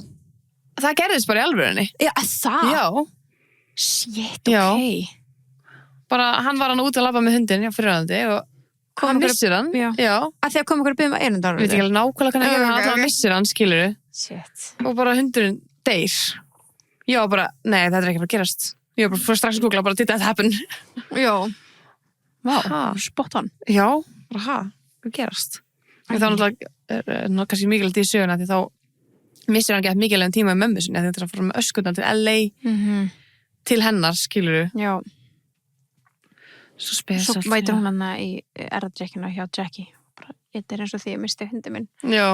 Það gerðist bara í alvörunni. Já, það? Já. Shit, ok. Bara, hann var hann út að labba með hundinn hjá fyrirhandi og hann missir hann. Já. Að því að koma ykkur að byrja með einundar. Ég veit ekki alveg nákvæmlega hvernig hann alltaf missir hann, skilur. Shit. Og bara hundurinn deyr. Já, bara, nei, þetta er ekki bara að gerast. Ég var bara strax að googla, bara did that happen? Já. Vá, spot on. Já, bara hvað gerast? Það er náttúrulega kannski mikilvægt í söguna því þá missir hann gett mikilvægt tíma í mömmu sinni því þetta er að fara með öskundan til LA til hennar, skilur. Já. Svo spes. Svo vætir hún hana í erðadrekkinu hjá Jackie. Þetta er eins og því ég misti hundi minn. Já.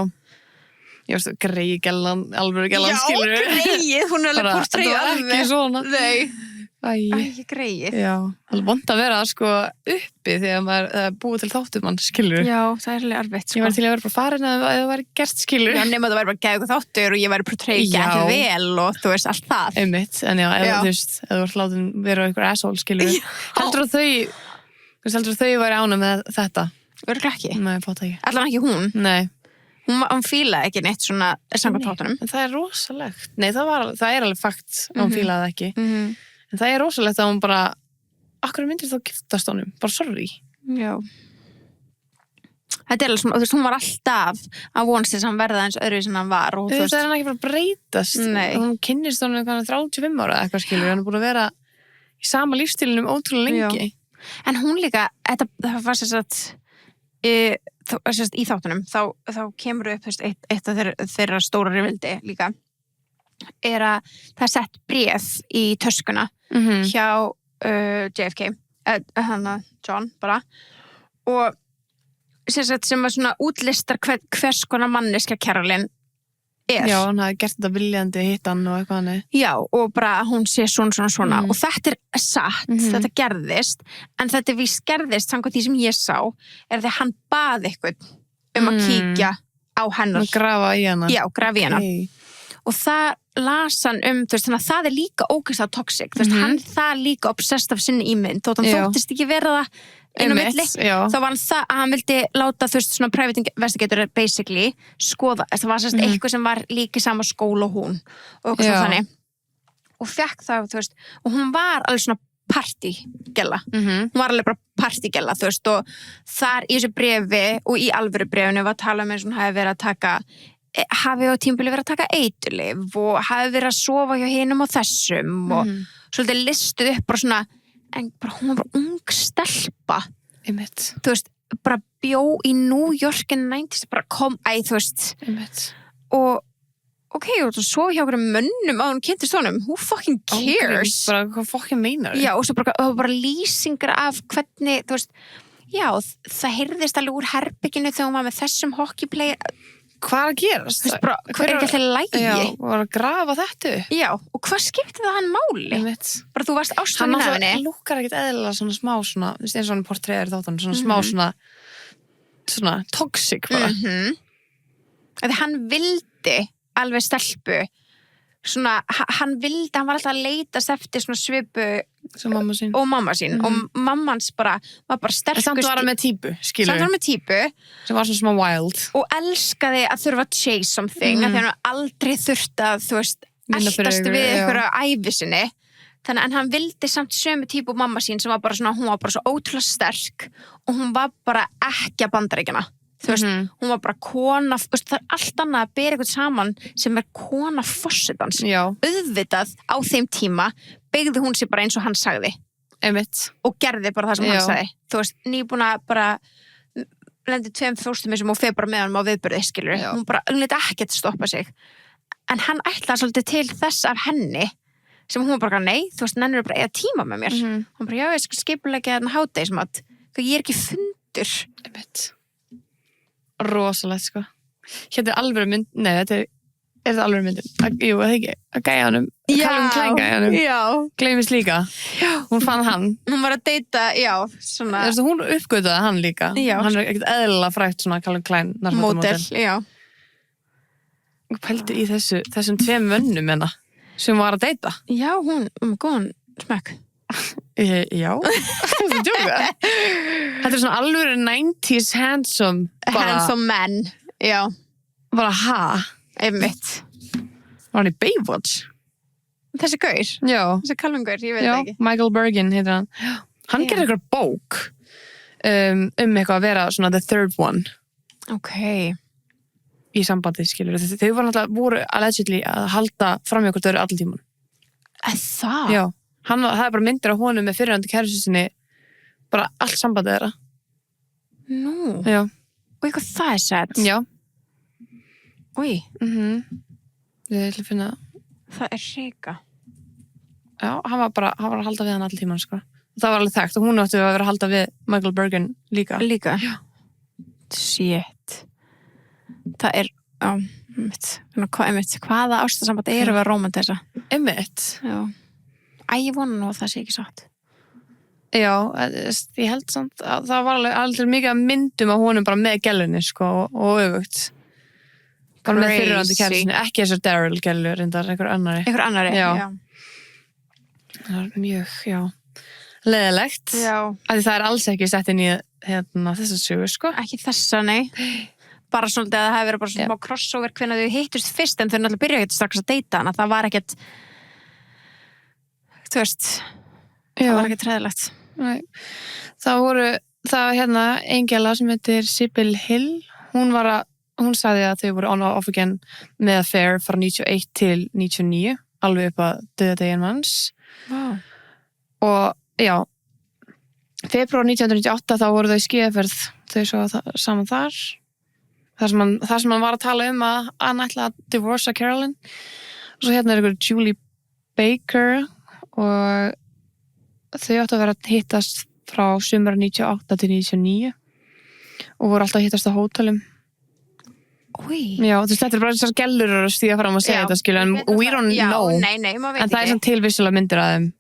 Ég veist, greið gellan, alveg gellan, skilur. Já, greið, hún er alveg portræð alveg. Það var ekki svona. Nei. Æ, greið. Já, það er vont að vera sko uppi þegar maður er búið til þáttum, skilur. Já, það er alveg erfitt, sko. Ég var til að vera bara farin að það væri gert, skilur. Já, nema það væri bara geðið þáttur og ég væri portræð gett vel og þú veist, allt það. Einmitt, en já, þú veist, ef þú vart látin vera einhver asshole, skilur. Heldur þau væri ánum með þetta? Örugglega ekki. Nei, fátt ekki. Allan ekki hún. Nei. Hún fílaði ekki neitt svona samkvæmt þáttunum. En það er rosalegt. Nei, það er alveg fakt að hún fílaði ekki. En það er rosalegt að hún bara akkur myndir þá giftast honum, bara sorry. Já. Þetta er alveg svona, þú veist, hún var alltaf að vonast þess að hann verða eins öðru sem hann var. Og, það er hann ekki bara að breytast. Nei. Hún kynnist honum 35 ára eða eitthvað, skilur. Hann er búin að vera í sama lífstílinum ótrúlega lengi. Já. En hún líka, það var í þáttunum, þá kemur upp eitt af þeirra stóra rifildi líka, er að það er sett bréf í töskuna hjá JFK, John bara, og sem var svona útlistar hvers konar manneskja Carolyn er. Já, hann hafði gert þetta viljandi hittan og eitthvað hann. Já, og bara hún sé svona og þetta er satt, þetta gerðist, en þetta víst gerðist samkvæmt því sem ég sá, er þegar hann bað eitthvað að kíkja á hennar. Og grafa í hennar. Já, grafa í hennar. Og það las hann þú veist, þannig að það er líka ógeðslega toxic, þú veist, hann það líka obsessed af sinni ímynd, þótt hann þóttist ekki vera það inn á milli, þá var hann það að hann vildi láta, þú veist, svona private investigator basically, skoða, það var sérst eitthvað sem var líka í sama skóla og hún og eitthvað svona þannig og fekk það, þú veist, og hún var alveg svona partygella, hún var alveg bara partygella, þú veist, og þar í þessu bréfi og í alvöru bréfinu var að tala um eins og hún hafi verið að taka hafi á tímabili verið að taka eiturlyf og hafi verið að sofa hjá hinum og þessum og svolítið listuð upp bara svona, en bara, hún var bara ung stelpa. Einmitt. Þú veist, bara bjó í New York in the 90s, bara kom, þú veist. Einmitt. Og, ok, og þú svo hjá okkur mönnum að hún kynntist honum, who fucking cares? Bara, hvað fucking meinar þau? Já, og svo bara lýsingar af hvernig, þú veist, já, það heyrðist alveg úr herbygginu þegar hún var með þessum hockeyplayer. Hvað að gerast? Bara, hvað er ekki alltaf lægi? Já, var að grafa þetta? Já, og hvað skipti það hann máli? Einmitt. Bara þú varst ástofn af henni. Hann lúkkar ekkert eðlilega svona smá svona, eins og hann portræðir þáttan, svona smá svona toxic bara. Þegar hann vildi alveg stelpu svona, hann var alltaf að leitast eftir svona svipu sem mamma sín og mamma sín og mammans var bara sterkust samt var hann með típu, skilur samt var hann með típu sem var svona smá wild og elskaði að þurfa að chase something að því hann aldrei þurft að þú veist, eltast við einhverja ævi sinni þannig en hann vildi samt sömu típu mamma sín sem var bara svona, hún var bara svo ótrúlega sterk og hún var bara ekki að Bandaríkjana þú veist, hún var bara kona veist, það allt annað að bera eitthvað saman sem kona forsetans auðvitað á þeim tíma beygði hún sér bara eins og hann sagði einmitt og gerði bara það sem hann sagði þú veist, nýbúna bara lendi 2 fóstum sem hún feð bara með hann á viðburði skilur, hún bara leit ekkert stoppa sig en hann ætlaði svolítið til þess af henni sem hún bara, nei, þú veist, nennir bara eða tíma með mér hún bara, já, ég skal skipulegja þarna hádegismat ég ekki fundur einmitt rosalegt sko hérna alveg mynd, nei þetta er það alveg myndin, jú það ekki að gæja hann Calvin Klein gæja hann gleymist líka, hún fann hann hún var að deyta, já svona... hún uppgötaði hann líka hann er ekkert eðlilega frægt svona Calvin Klein módel, já pældi í þessum 2 mönnum hérna sem var að deyta já, hún, góðan smekk já þetta er svona alveg 90s handsome men, já bara einmitt var hann í Baywatch þessi gaur, þessi Calvin gaur, ég veit ekki Michael Bergen heitir hann gerði eitthvað bók eitthvað að vera svona the third one í sambandi skilur þau voru allegedly að halda fram í okkur dörru allan tíman það? já það er bara myndir á honum með fyrirhandi kærustu sinni bara allt sambandið þeirra já og eitthvað það er sett já ég ætla að finna það er hrika já, hann var að halda við hann allan tíman sko. það var alveg þekkt og hún átti að vera að halda við Michael Bergen líka já shit það er hvaða ástarsamband eru við að rómantisa einmitt já ég vona nú að það sé ekki satt já, ég held samt að það var aldrei mikið myndum á honum bara með gælunni sko og öfugt bara með fyrirhandi kærusinni, ekki þessar Daryl gælu reyndar, einhver annari já. Það er mjög, leiðilegt af því það er alls ekki sett inn í þessa sögu sko ekki þessa, nei bara svolítið að það hefur verið bara svona smá crossover hvenær þau hittust fyrst en þau náttúrulega byrja ekkert strax að deyta þannig að það var ekkert þú veist það var ekki treðilegt það var engela sem heitir Sybil Hill hún sagði að þau voru on and off again með affair frá 91 til 99 alveg upp að dauðadegi manns og já febrúar 1998 þá voru þau í skíðaferð þau svo saman þar sem hann var að tala að hann ætla að divorcea Carolyn og svo er einhver Julie Baker og þau áttu að vera að hittast frá sumar 98 til 99 og voru alltaf að hittast á hótelum já, þetta er bara þessar gellur að stíga fram og segja þetta skilja en we don't know en það er svona tilvissulega myndir að þeim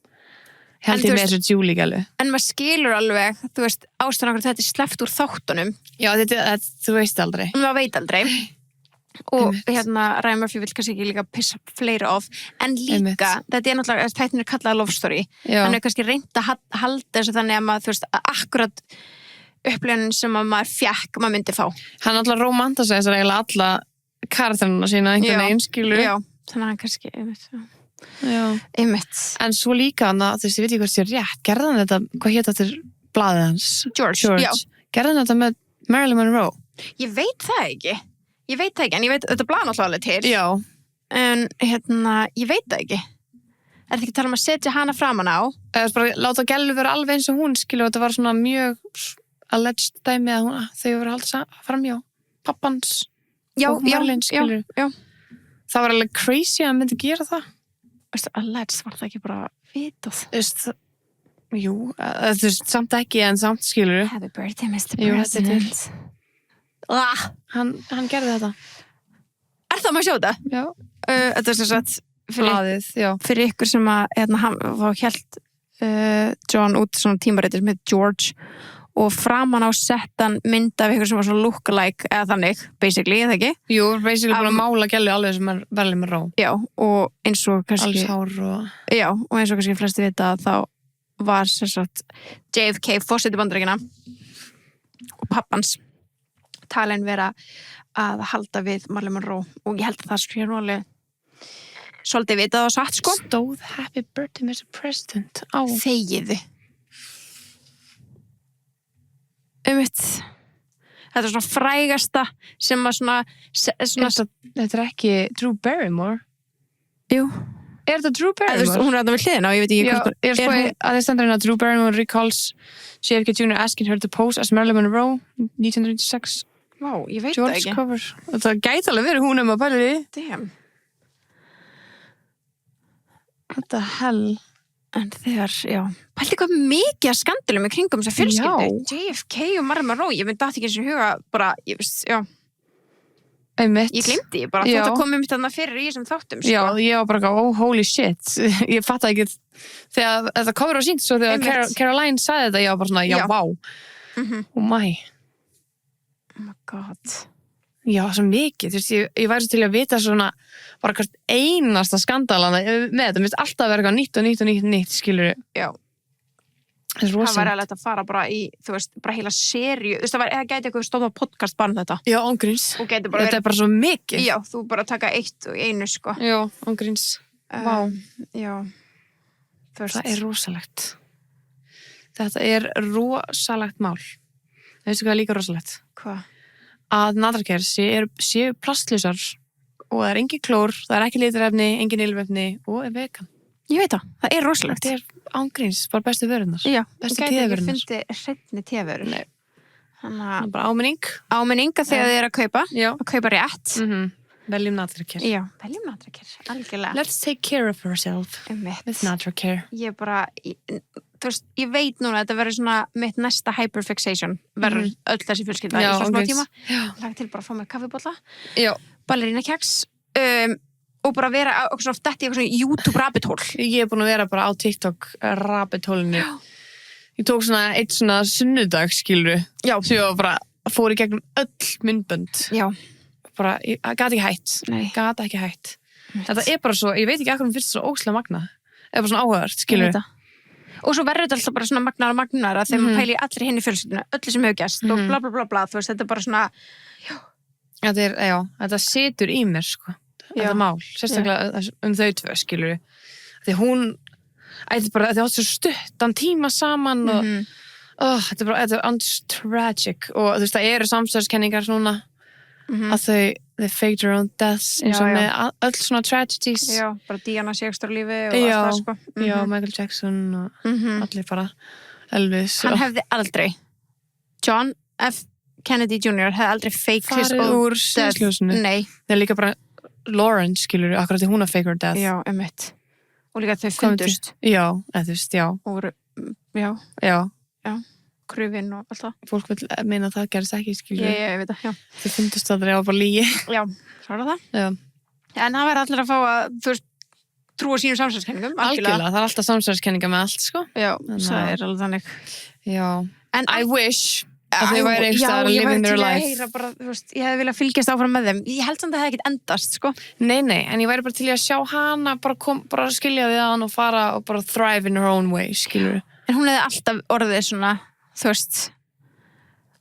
held ég með þessu Julie gælu en maður skilur alveg, þú veist ástæðan okkur þetta er sleppt úr þáttunum já, þú veist aldrei maður veit aldrei og Ryan Murphy vill kannski ekki líka pissa fleiri of en líka, þetta er náttúrulega þættin er kallað love story hann er kannski reynt að halda þessu þannig að maður, þú veist, akkurat upplöfun sem að maður fjekk, maður myndi fá hann alltaf romantasæði þessar eiginlega alla karakterina sína einhvern veginn skilur já, þannig að hann kannski einmitt en svo líka hann að, þú veist, ég veit ekki hvort ég er rétt gerði hann þetta, hvað hétt þetta blaðið hans George. Gerði hann þetta með Marilyn Monroe ég veit það ekki en ég veit, þetta blaða náttúrulega alveg til já en ég veit það ekki er þetta ekki að tala að setja hana framan á eða bara láta gælu vera alveg eins og hún skilur þetta var svona mjög alleged dæmi að þau voru að halda framjá pappans og Marlene skilur það var alveg crazy að hann myndi gera það alleged var það ekki bara vitað jú, þú veist, samt ekki en samt skilur happy birthday Mr. President hann gerði þetta er það maður að sjá þetta? já þetta er sem sagt blaðið, fyrir ykkur sem að hann var hélt John út svona tímaritir með George og framan á settan mynd af eitthvað sem var svona look-alike eða þannig, basically, eða ekki? Jú, basically búin að mála gælu alveg sem er Marilyn Monroe. Já, og eins og kannski... Alls hár og... Já, og eins og kannski flesti vita þá var sem sagt JFK forseti Bandaríkjanna og pappans talin vera að halda við Marilyn Monroe og ég held að það sé nú alveg svolítið vitað og satt, sko. Stóð Happy Birthday Mr. President á... Þegiðu. Þetta er svona frægasta sem að svona Þetta ekki Drew Barrymore? Jú. Þetta Drew Barrymore? Hún þetta við hliðina og ég veit ekki hvort... Já, ég spói að það stendur hérna Drew Barrymore recalls JFK Jr. asking her to pose as Marilyn Monroe 1996. Vá, ég veit George það ekki. Cover. Þetta gæti alveg verið hún að pæla því. Damn. What the hell? En þegar, já, pælti hvað mikið að skandalum í kringum þessar fjölskyldu. JFK og Marilyn Monroe, ég myndi ekki eins og huga bara, ég veist, já. Einmitt. Ég glimti bara, þetta komið mitt þarna fyrir í þessum þáttum, sko. Já, ég var bara, oh, holy shit. Ég fatt ekki, þegar þetta cover var sýnt, svo þegar Caroline sagði þetta, ég var bara svona, já, vá. Oh my. Oh my god. Já, svo mikið, þú veist, ég væri svo til að vita svona, bara hvert einasta skandalana með þetta, minnst alltaf að vera eitthvað nýtt, skilur. Já. Það var alveg að fara bara í, þú veist, bara heila seríu, þú veist, það gæti eitthvað stofna podcast bara um þetta. Já, ángríns. Þetta er bara svo mikið. Já, þú bara taka eitt og einu, sko. Já, ángríns. Vá. Já. Það er rosalegt. Þetta er rosalegt mál. Veistu hvað er líka rosalegt? Hvað? Að natraker séu plastlausar og það er engin klór, það er ekki litarefni, engin ylvefni og er vegan. Ég veit það er rosalegt. Þetta er ángríns, bara bestu vörurnar. Já, bestu tíðavörurnar. Ég fyndi hreinni tíðavörur. Nei. Þannig að bara áminning. Áminning að þegar þið er að kaupa. Já. Að kaupa rétt. Veljum natraker. Já, veljum natraker, algjörlega. Let's take care of ourselves with natraker. Ég bara... Þú veist, ég veit núna að þetta verður svona mitt næsta hyperfixation verður öll þessi fjölskylda í svo smá tíma. Lagt til bara að fá mig kaffibolla, ballerínakeks og bara vera á svona eitthvað svona YouTube rabbit hole. Ég búin að vera bara á TikTok rabbit hole-inu. Ég tók svona eitt svona sunnudag, skiluru. Já. Svo ég bara fór í gegnum öll myndbönd. Já. Bara, ég gat ekki hætt. Nei. Gat ekki hætt. Þetta er bara svo, ég veit ekki akkur mér finnst það svo óslega magna. Það er bara svona áhugavert, skiluru. Og svo verður þetta alltaf bara svona magnar að þegar maður pæli allir hinn í fjölskylduna, öllu sem hefur gerst og bla bla bla bla, þú veist, þetta er bara svona þetta situr í mér, sko, þetta mál sérstaklega þau tvö, skilur því hún þetta er svo stuttan tíma saman og þetta er tragic og þú veist, það eru samstöðskenningar svona að they faked their own deaths eins og með öll svona tragedies. Já, bara Diana Shakespeare lífi og allt það, sko. Já, Michael Jackson og allir bara Elvis. Hann hefði aldrei, John F. Kennedy Jr. hefði aldrei faked his own death. Farið úr sviðsljósinu. Nei. Það er líka bara Lawrence, skilur, akkurat því hún að fake her death. Já, einmitt. Og líka þau fundust. Já, eða þú veist, já. Og voru, já. Krufinn og allt það. Fólk vil meina að það gerist ekki, skilur. Ég veit það, já. Þau fundust aldrei á bara lígi. Já, svo er það. Já. En það verður allir að fá að, þú veist, trúa sínum samsverðskenningum. Algjörlega, það er alltaf samsverðskenninga með allt, sko. Já, það er alveg þannig. Já. En I wish að þau væri einhverstaðar að living their life. Já, ég væri til að heyra bara, þú veist, ég hefði viljað fylgjast áfram með þeim. Ég held samt að það hefði ekkert endast, sko. Nei, en ég væri bara til að sjá hana bara skilja við hann og fara og bara thrive in her own way, skilur. En hún hefði alltaf orðið svona, þú veist,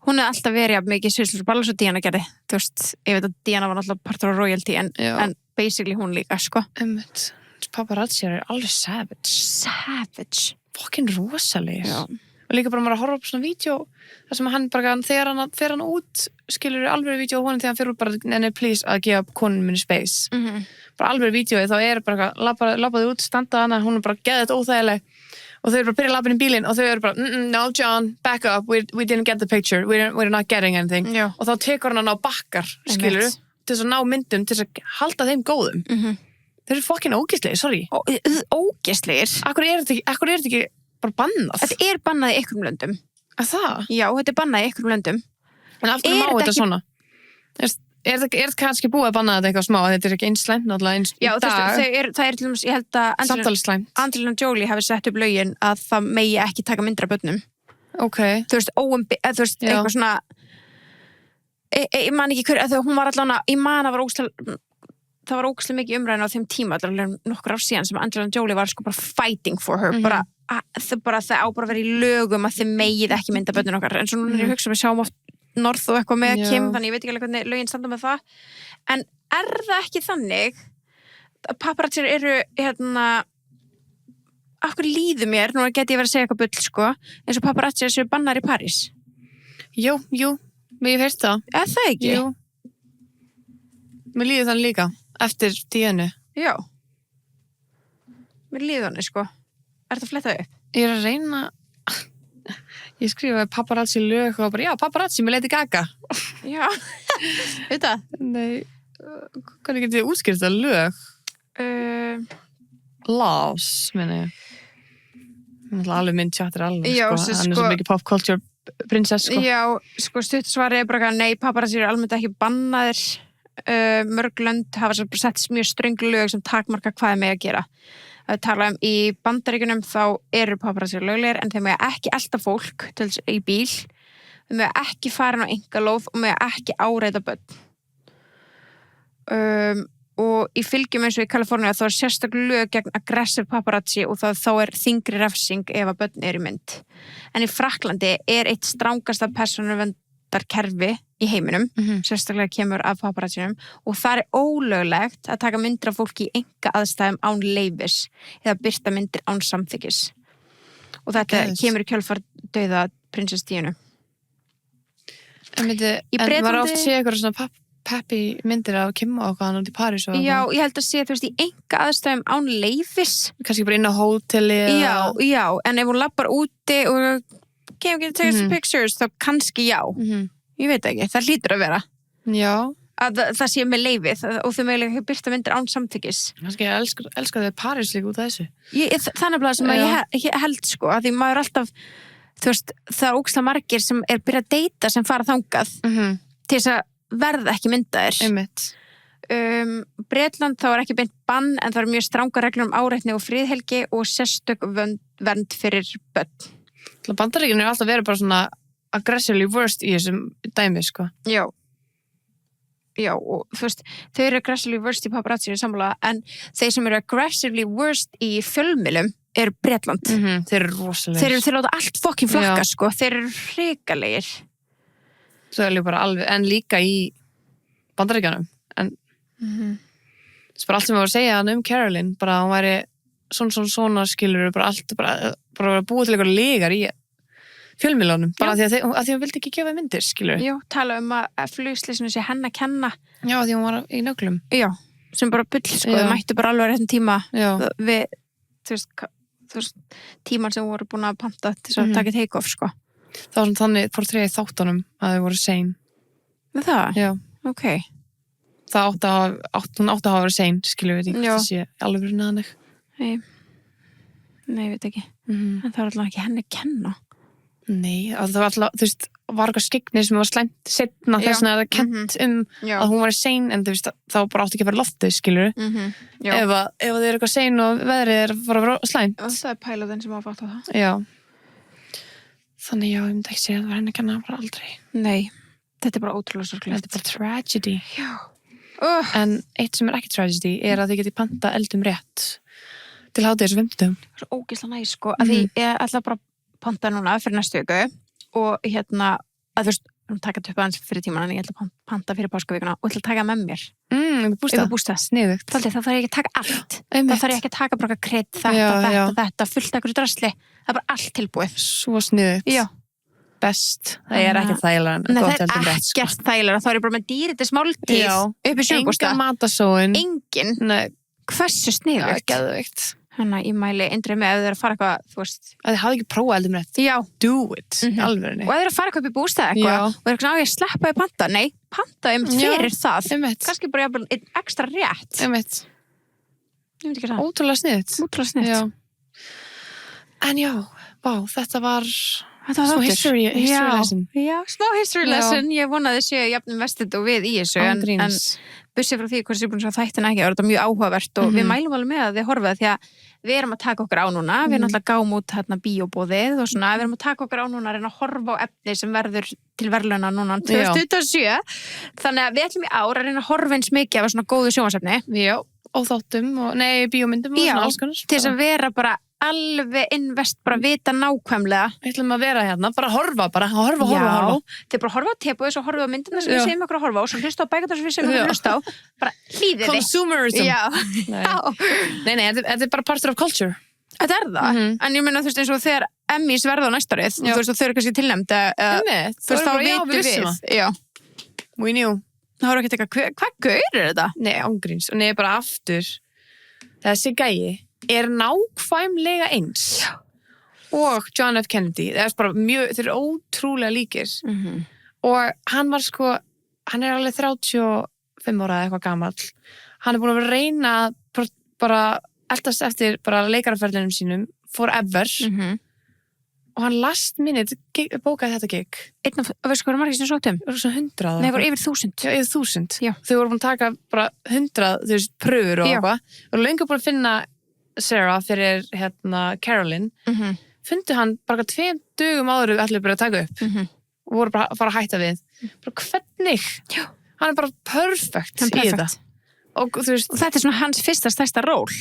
hún hefði alltaf verið mikið sviðslur, bara alveg svo Diana gerði, þú veist, ég veit að Diana var alltaf partur á royalty, en basically hún líka, sko. Paparazzi er alveg savage. Fucking rosalegir. Já. Og líka bara maður að horfa upp svona vídeo þar sem hann bara, þegar hann út skilur alveg vídeo á honum þegar hann fyrir út bara nenni please að gefa konun minni space. Bara alveg vídeo þá er bara labbaði út, standaði hana, hún er bara geðið óþægileg og þau eru bara byrjað að labba inn í bílinn og þau eru bara no John, back up, we didn't get the picture, we're not getting anything. Já. Og þá tekur hann á bakkar, skilur til þess að ná myndum, til þess að halda þeim góðum. Þeir eru fucking ógeðslegir, sorry. Ógeðslegir? Akkur er þetta ekki bara bannað? Þetta er bannað í einhverjum löndum. Að það? Já, þetta er bannað í einhverjum löndum. En af hverju má þetta svona? Er þetta kannski búið að banna þetta eitthvað smá? Þetta er ekki eins slæmt náttúrulega eins í dag. Já, það er til dæmis, ég held að Angelina Jolie hafi sett upp lögin að það megi ekki taka myndir af börnum. Okay. Þú veist, eitthvað svona ég man ekki hver, þegar hún var allan að, ég man að það var ógeðslega mikið umræðin á þeim tíma, allavega nokkur ár síðan sem Angelina Jolie var sko bara fighting for her, það á bara að vera í lögum að þið megið ekki mynda börnin okkar, en svo núna er ég að hugsa við sjáum oft North og eitthvað með Kim, þannig ég veit ekki alveg hvernig lögin standa með það, en það ekki þannig paparazzi eru af hverju líður mér, nú geti ég verið að segja eitthvað bull sko, eins og paparazzi séu bannar í París. Jú, mér hef heyrt það. Það ekki? Jú. Mér líður þannig líka, eftir Dianu. Já. Mér líður þannig sko. Ertu að fletta upp? Ég er að reyna, ég skrifaði paparazzi lög og bara, já, paparazzi með Lady Gaga. Já, þetta? Nei, hvernig getið þið útskýrt það lög? Laws, minni ég. Alveg minn tjattir alveg, já, sko. Hann er svo mikið pop culture prinsess, sko. Já, sko, stuttsvarið er bara nei, paparazzi eru almennt ekki bannaðir. Mörg lönd hafa sett mjög ströng lög sem takmarka hvað er með að gera. Að tala í Bandaríkjunum þá eru paparazzi löglegir en þeir með ekki elta fólk til í bíl. Þeir með ekki fara á einkalóð og með ekki áreita börn. Og í fylgjum eins og í Kaliforníu þá er sérstaklega lög gegn aggressive paparazzi og þá er þyngri refsing ef að börn eru í mynd. En í Frakklandi er eitt strangasta persónuverndarkerfi í heiminum, sérstaklega kemur af paparazzinum og það er ólöglegt að taka myndir af fólki í enga aðstæðum án leyfis eða birta myndir án samþykkis. Og þetta kemur í kjölfar dauða prinsess Dianu. En var oft sé eitthvað svona Peppi myndir af Kim og hvað hann út í París og já, ég held að sé, þú veist, í enga aðstæðum án leyfis kannski bara inn á hóteli já, en ef hún lappar úti og can we take some pictures þá kannski já, ég veit ekki, það hlýtur að vera já, að það sé með leyfið og þau mögulega birta myndir án samþykkis kannski ég elska þau París líka út af þessu þannig að sem að ég held sko, að því maður alltaf þú veist, það er ógeðslega margir sem er byrjað að deyta sem fara þangað til þess að verða ekki myndaðir. Einmitt. Bretland þá er ekki beint bann en það er mjög stranga reglur áreitni og friðhelgi og sérstök vernd fyrir börn. Bandaríkjunum er alltaf verið bara svona aggressively worst í þessum dæmi, sko. Já, og þú veist, þau eru aggressively worst í paparazzi sammála en þeir sem eru aggressively worst í fjölmiðlum eru Bretland. Þeir eru rosalegir. Þeir láta allt fokkin flakka, sko. Þeir eru hrikalegir. Svo er bara alveg, en líka í Bandaríkjunum en það er bara allt sem ég var að segja hann Caroline, bara hún væri svona skilur bara allt, bara búið til eitthvað legar í fjölmiðlunum, bara því að hún vildi ekki gefa myndir, skilur. Já, tala að flugslýsinu sé henn að kenna. Já, því hún var í nöglum. Já, sem bara bull, sko, þau mættu bara alveg réttum tíma við, þú veist, tíman sem voru búin að panta til að taka take-off, sko. Það var svona þannig portréið í þáttunum að þau voru sein. Með það? Já. Ok. Það hún átti að hafa verið sein, skilur við ekki, það sé alveg verið næðanig. Nei, ég veit ekki. En það var alltaf ekki henni að kenna. Nei, það var alltaf, þú veist, var eitthvað skyggni sem var slæmt setna þess að það er kent að hún var sein, en þú veist, þá bara átti ekki að vera loftið, skilur við. Ef þið er eitthvað sein og veðrið er að vera slæmt. Það er pælaðinn sem á að fatta það. Já. Þannig já, ég myndi ekki segja að það var henni að kenna bara aldrei. Nei, þetta er bara ótrúlega sorglegt. Þetta er bara tragedy. Já. En eitt sem er ekki tragedy er að þið geti panta eldum rétt til hádegis og 50. Það er svo ógeðslega næs, sko. Að því ég ætla bara að panta núna fyrir næstu viku og að þú veist, taka upp aðeins fyrir tíman en ég ætla að panta fyrir páskavíkuna og ætla að taka með mér. Bústað. Sniðugt. Það þarf ég ekki að taka allt. Það þarf ég ekki að taka bara krydd, þetta, fullt ekkur drasli. Það er bara allt tilbúið. Svo sniðugt. Já. Best. Það er ekki þægilega en gott eldum rétt. Nei, það er ekkert þægilega. Þá er ég bara með dýritis máltíð upp í sjöfubústað. Enga matasóin. Engin. Nei. Hversu sniðugt. Geðveikt. Þannig að ég mæli eindrið með ef þið eru að fara eitthvað, þú veist. Að þið hafði ekki prófað eldum rétt. Já. Do it. Alveg. Og ef þið eru að fara eitthvað upp í bústað eitthvað og þið eru að ég sleppa í panta. Nei, panta fyrir það. Kannski bara einn ekstra rétt. Ég veit ekki það. Ótrúlega sniðugt. Ótrúlega sniðugt. En já, vá, þetta var smá history lesson. Já, smá history lesson. Ég vonaði séu jafnum vestið og við í þessu. En bussið frá því hvort ég er búin að þættina ekki, það var þetta mjög áhugavert og við mælum alveg með að þið horfið því að við erum að taka okkur á núna, við erum alltaf gáum út hérna bíóbóðið og svona, við erum að taka okkur á núna að reyna að horfa á efni sem verður til verðlauna núna 2027, þannig að við ætlum í ár að reyna að horfa eins mikið af svona góðu sjónvarpsefni. Já, og þáttum og, bíómyndum og svona alls konar. Til þess að vera bara alveg invest, bara vita nákvæmlega. Við ætlum að vera hérna, bara horfa. Já, þið bara horfa á tepóið, svo horfa á myndina sem við segjum okkur að horfa á, svo hlusta á bækurnar sem við segjum okkur að hlusta á, bara hlýðið þið. Consumerism. Já. Nei, þetta er bara partur of culture. Þetta er það, en ég meina þú veist eins og þegar Emmys verða á næsta árið, þú veist og þau eru kannski tilnefnd, þú veist þá vitum við. Já. We knew. Það voru ekkert eitthvað, hvað gaur er þetta? Nei, ángríns, og bara aftur, þessi gæi er nákvæmlega eins og John F. Kennedy, það er bara mjög, þeir eru ótrúlega líkir og hann var sko, hann er alveg 35 ára eða eitthvað gamall, hann er búin að vera að reyna bara eldast eftir bara leikaraferðlinum sínum forever og hann last minute bókaði þetta gig. Einn af, veistu hvað margir sem sóttum? Það voru svona 100. Nei, það voru yfir 1000. Já, yfir 1000. Já. Þau voru búin að taka bara 100, þú veist, pröfur og eitthvað. Og löngu búin að finna Sarah fyrir Carolyn. Fundu hann bara 2 dögum áður við allir bara að taka upp. Og voru bara að fara að hætta við. Bara hvernig? Já. Hann er bara perfect í þetta. Og þú veist, og þetta er svona hans fyrsta stærsta ról.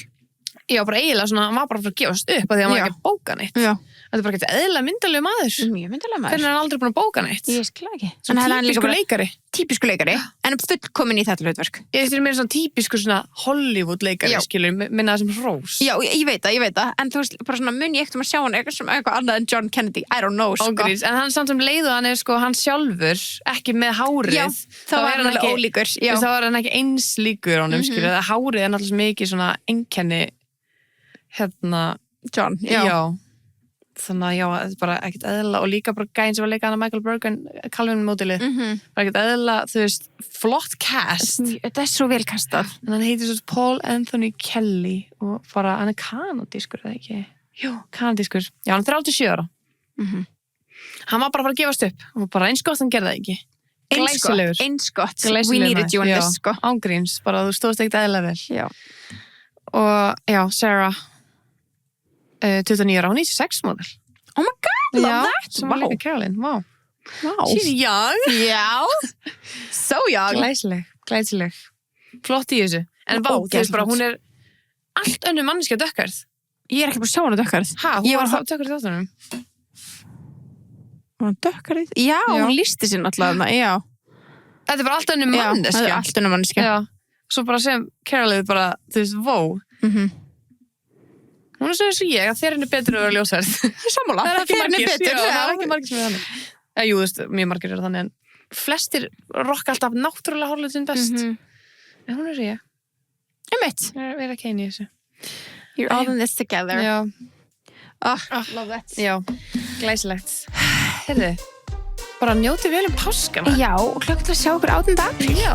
Já, bara eiginlega svona, hann var bara að gefast upp að því að hann var ekki að bóka neitt. Já. Þetta er bara ekki eðlilega myndalegu maður. Mjög myndalegu maður. Hvernig er hann aldrei búin að bóka neitt? Ég skilja ekki. Svona típisku leikari. Típisku leikari, en fullkomin í þetta hlutverk. Ég veist, mér svona típisku svona Hollywood leikari, skilur, minna það sem hrós. Já, ég veit það. En þú veist, bara svona mun ég ekkert að sjá hann eitthvað annað en John Kennedy. I don't know, sko. Ógrís, en hann samt sem leiðu hann er sko, hann sjálfur, ekki með hárið. Já, þá var hann alveg ólíkur. Þá var hann ekki eins líkur honum, skilur. Hárið er náttúrulega mikið svona einkenni John, já. Þannig að já, þetta er bara ekkert eðla og líka bara gæinn sem var leikað hana Michael Bergen Calvin mótilið, bara ekkert eðla þú veist, flott cast þetta er svo vel kastað en hann heitir svo Paul Anthony Kelly og bara, hann er kanadískur eða ekki? Jú, kanadískur, já, hann er 37 ára hann var bara að fara að gefast upp og bara eins gott hann gerði það ekki eins gott, we needed you in this sko ángríns, bara þú stóðst ekkert eðla vel já. Og já, Sarah 29 ára, hún er 96 model. Oh my god, love that! Sem var líka Carolyn, wow. She's young. Já, so young. Glæsileg. Flott í þessu. En vá, þú veist bara, hún er allt önnur manneskja dökkarð. Ég er ekki bara að sjá hana dökkarð. Hún var dökkarð í þáttunum. Var hún dökkarð? Já, hún lísti sér náttúrulega, já. Þetta er bara allt önnur manneskja. Þetta er allt önnur manneskja. Já. Svo bara sem Carolyn bara, þú veist, wow. Hún er svona eins og ég, að þeir henni betur að vera ljósverð. Sammála. Það er ekki margir sem er þannig. Jú, þú veist, mjög margir eru þannig, en flestir rokka alltaf náttúrulega hárlitin best. En hún er svo ég. Einmitt. Við erum ekki einu í þessu. You're all in this together. Já. Love that. Já, glæsilegt. Heyrðu, bara njóti vel páskana. Já, og klokkan til að sjá okkur 8. apríl. Já.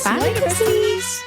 Bye, besties.